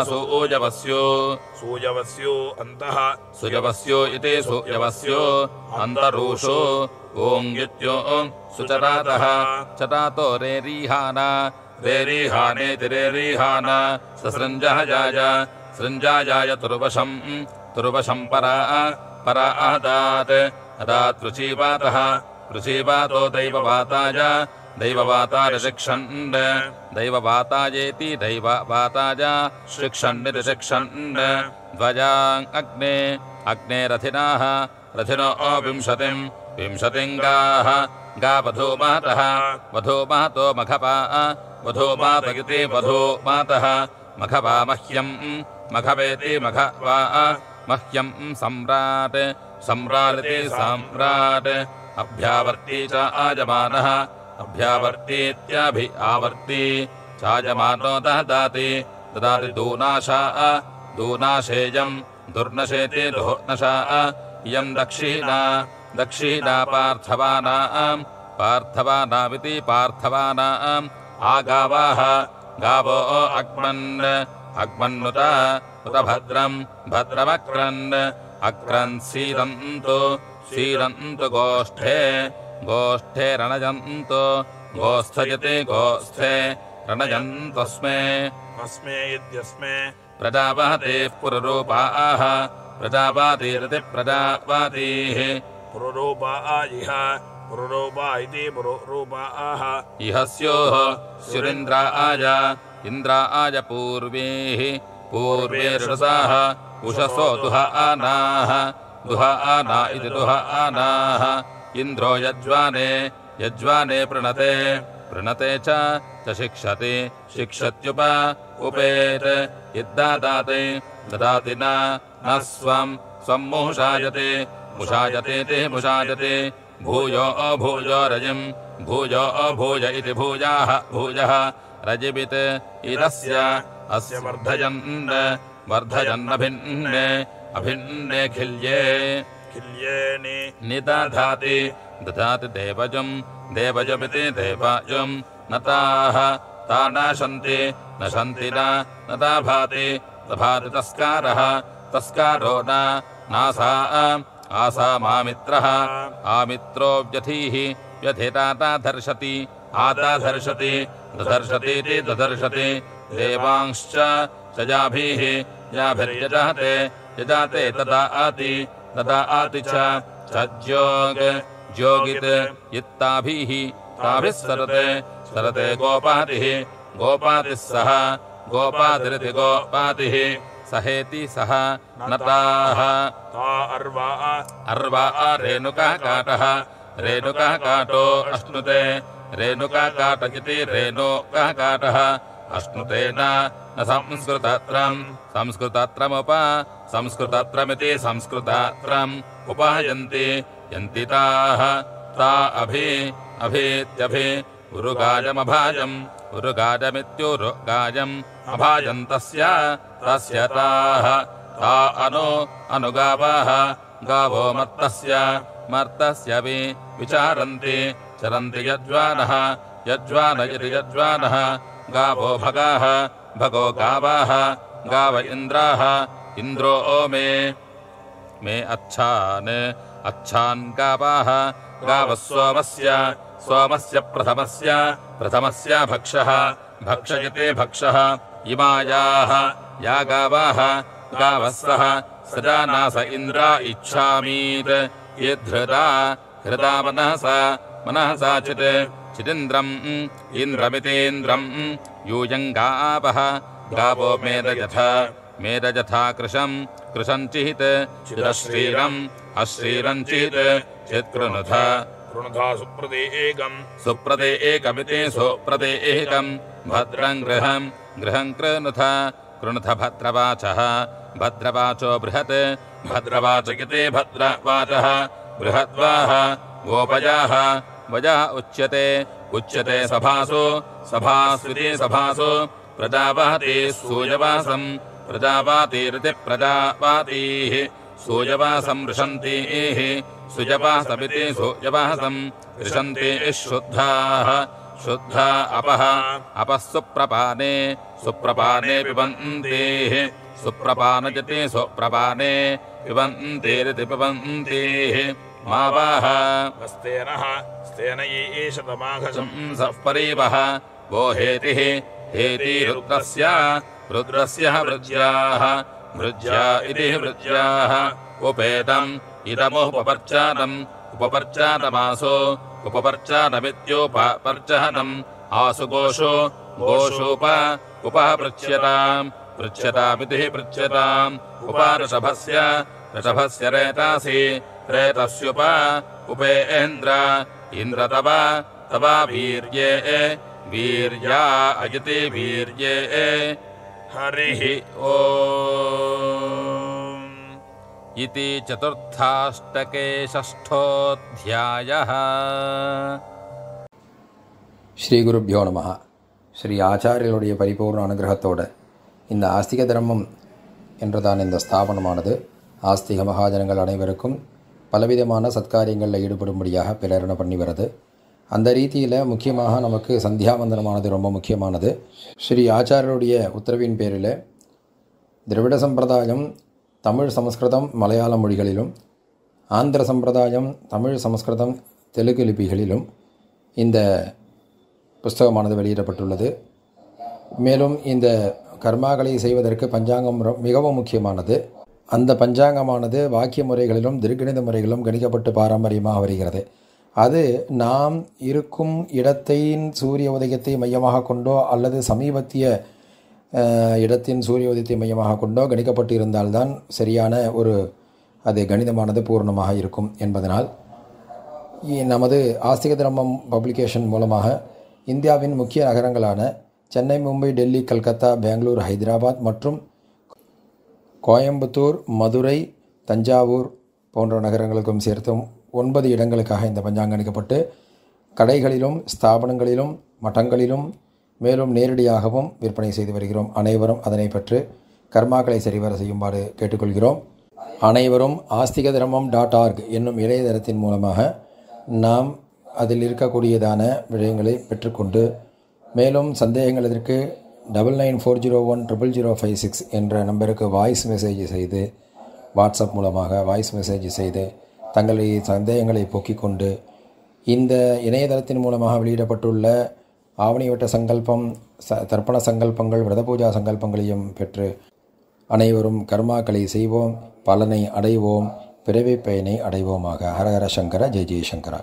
सूयवस्यो अन्तः सुयवस्यो इति सुयवस्यो अन्तरूषो ओङ्गित्यो सुचरातः चरातो रेरीहानेति रेरीहान ससृञ्जाय तुर्वशम् परा अदात् रुचीवातो दैववाताय दैववातायेति दैववाताय शिक्षन्निरिशिक्षन् ध्वजाम् अग्ने रथिनो 20 गा वधूमातो वधूमात इति वधूमातः मघवा मघवेति मघवा मह्यम् सम्राटिति सम्राट् अभ्यावर्ती च आजमानः अभ्यावर्तीत्याभि आवर्ती चाजमानो ददाति दूनाशेयम् दुर्नशेति दुर्नशा इयम् दक्षिणा पार्थवानामिति पार्थवानाम् आगावाः गावो अग्मन्नुत भद्रमक्रन् सीरन्तु गोष्ठे रणजन्तु गोस्थयति गोस्थे रणजन्तस्मे अस्मे इत्यस्मे प्रजापतेः पुररूपाः प्रजापतिरिति प्रजापतिः पुरुरूपा इह पुरुरूपा इति पुरुरूपाः इह स्योः स्युरिन्द्राय इन्द्राय पूर्वेः पूर्वे ऋषसाः उषसो दुहानाः दुहाना इति दुहानाः इन्द्रो यज्वाने यज्वाने पृणते पृणते च शिक्षति शिक्षत्युप उपेत् यद्दादाति ददाति न स्वं स्वं मुषायते मुषायतेति मुषायते भूयो अभूयो रजिम् भूयो अभूय इति भूयाः भूयः रजिबित् इदस्य अस्य वर्धयन् वर्धयन्नभिन्ने अभिन्ने खिल्ये खिल्येनि निदधाति दधाति देवजं देवजमिति देवजं नताः ता नशन्ति नशन्ति न भाति भाति तस्कारः तस्कारो नासा आसा मामित्रः आमित्रो व्यथीः व्यथिताता धर्षति आता धर्षति दधर्षतीति दधर्षति देवांश्च सजाभिः याभिर्यजाते यजाते तदाति तदाति च ज्योग ज्योगित् इत्ताभिः ताभिः सरते सरते गोपातिः गोपातिः सह गोपातिरिति गोपातिः सहेति सह नताः ता अर्वा अर्वा रेणुकः काटः रेणुकः काटो अश्नुते रेणुकः काट इति रेणुकः काटः अश्नुतेन न संस्कृतत्रम् संस्कृतत्रमिति संस्कृतत्रम् उपहयन्ति यन्ति ताः ता अभीत्यभि उरुगायमभाजम् उरुगायमित्युरुगायम् अभाजन्तस्य तस्य ताः ता अनुगावाः गावो मर्तस्य विचारन्ति चरन्ति यज्वानः यज्वान इति यज्वानः गावो भगाः भगो गावाः गाव इन्द्राः इन्द्रो मे अच्छान् गावाः गावः सोमस्य प्रथमस्य भक्षः भक्षयते भक्षः इमायाः या गावाः गावः सः सजानास इन्द्रा इच्छामीत् यद्धृता हृदा मनसा चिदिन्द्रम् इन्द्रमितेन्द्रम् यूयङ्गावः गावो मेदयथा कृशम् चिहित् चिदश्रीरम् अश्रीरम् चिहित् चित्कृनुथ कृणुधा सुप्रदे एकमिति सुप्रदे एकम् भद्रम् गृहम् कृणुथ भद्रवाचः भद्रवाचो बृहत् भद्रवाच इति भद्रवाचः बृहद्वाः गोपयाः वजः उच्यते सभास्विति सभासु प्रजापति सूयवासम् प्रजापातिरिति प्रजापातिः सूयवासम् ऋषन्तीः सुजवासमिति सूयवासम् ऋषन्तीः शुद्धा अपः सुप्रपाने पिबन्तीः सुप्रपानजति सुप्रपाने पिबन्तीरिति पिबन्तीः मावाः स्तेन ईशतमाघशम् सः परीवः वो हेतिः रुद्रस्य वृज्या इति वृज्याः उपेतम् उपपर्चादमासो उपपर्चादमित्योपपर्चहनम् आसु पृच्छ्यतामिति पृच्छ्यताम् ऋषभस्य रेतासि इन्द्र तवा वीर्या अयति वीर्ये हरिः ओम् इति चतुर्थाष्टके षष्ठोऽध्यायः। ஸ்ரீ குருப்யோ நமः. ஸ்ரீ ஆச்சாரியர்களுடைய பரிபூர்ண அனுகிரகத்தோடு இந்த ஆஸ்திக தர்மம் என்றுதான் இந்த ஸ்தாபனமானது ஆஸ்திக மகாஜனங்கள் அனைவருக்கும் பலவிதமான சத்காரியங்களில் ஈடுபடும்படியாக பிரேரணை பண்ணி வருது. அந்த ரீதியில் முக்கியமாக நமக்கு சந்தியாவந்தனமானது ரொம்ப முக்கியமானது. ஸ்ரீ ஆச்சாரியருடைய உத்தரவின் பேரில் திராவிட சம்பிரதாயம் தமிழ் சமஸ்கிருதம் மலையாள மொழிகளிலும், ஆந்திர சம்பிரதாயம் தமிழ் சமஸ்கிருதம் தெலுங்கு லிபிகளிலும் இந்த புஸ்தகமானது வெளியிடப்பட்டுள்ளது. மேலும் இந்த கர்மாக்களை செய்வதற்கு பஞ்சாங்கம் மிகவும் முக்கியமானது. அந்த பஞ்சாங்கமானது வாக்கிய முறைகளிலும் திருக்கணித முறைகளிலும் கணிக்கப்பட்டு பாரம்பரியமாக வருகிறது. அது நாம் இருக்கும் இடத்தின் சூரிய உதயத்தை மையமாக கொண்டோ அல்லது சமீபத்திய இடத்தின் சூரிய உதயத்தை மையமாக கொண்டோ கணிக்கப்பட்டு இருந்தால்தான் சரியான ஒரு அது கணிதமானது பூர்ணமாக இருக்கும் என்பதனால் நமது ஆஸ்திக தர்மம் பப்ளிகேஷன் மூலமாக இந்தியாவின் முக்கிய நகரங்களான சென்னை, மும்பை, டெல்லி, கல்கத்தா, பெங்களூர், ஹைதராபாத் மற்றும் கோயம்புத்தூர், மதுரை, தஞ்சாவூர் போன்ற நகரங்களுக்கும் சேர்த்தும் 9 இடங்களுக்காக இந்த பஞ்சாங்கம் கணிக்கப்பட்டு கடைகளிலும் ஸ்தாபனங்களிலும் மட்டங்களிலும் மேலும் நேரடியாகவும் விற்பனை செய்து வருகிறோம். அனைவரும் அதனை பெற்று கர்மாக்களை சரிவர செய்யுமாறு கேட்டுக்கொள்கிறோம். அனைவரும் ஆஸ்திகதர்மம்.org என்னும் இணையதளத்தின் மூலமாக நாம் அதில் இருக்கக்கூடியதான விஷயங்களை பெற்றுக்கொண்டு மேலும் சந்தேகங்கள் இதற்கு 9940100056 என்ற நம்பருக்கு வாய்ஸ் மெசேஜ் செய்து வாட்ஸ்அப் மூலமாக வாய்ஸ் மெசேஜ் செய்து தங்களுடைய சந்தேகங்களை போக்கிக் கொண்டு இந்த இணையதளத்தின் மூலமாக வெளியிடப்பட்டுள்ள ஆவணிவட்ட சங்கல்பம், தர்ப்பண சங்கல்பங்கள், விரத பூஜா சங்கல்பங்களையும் பெற்று அனைவரும் கர்மாக்களை செய்வோம், பலனை அடைவோம், பிறவி பயனை அடைவோமாக. ஹரஹர சங்கர, ஜெய் ஜெய் சங்கரா.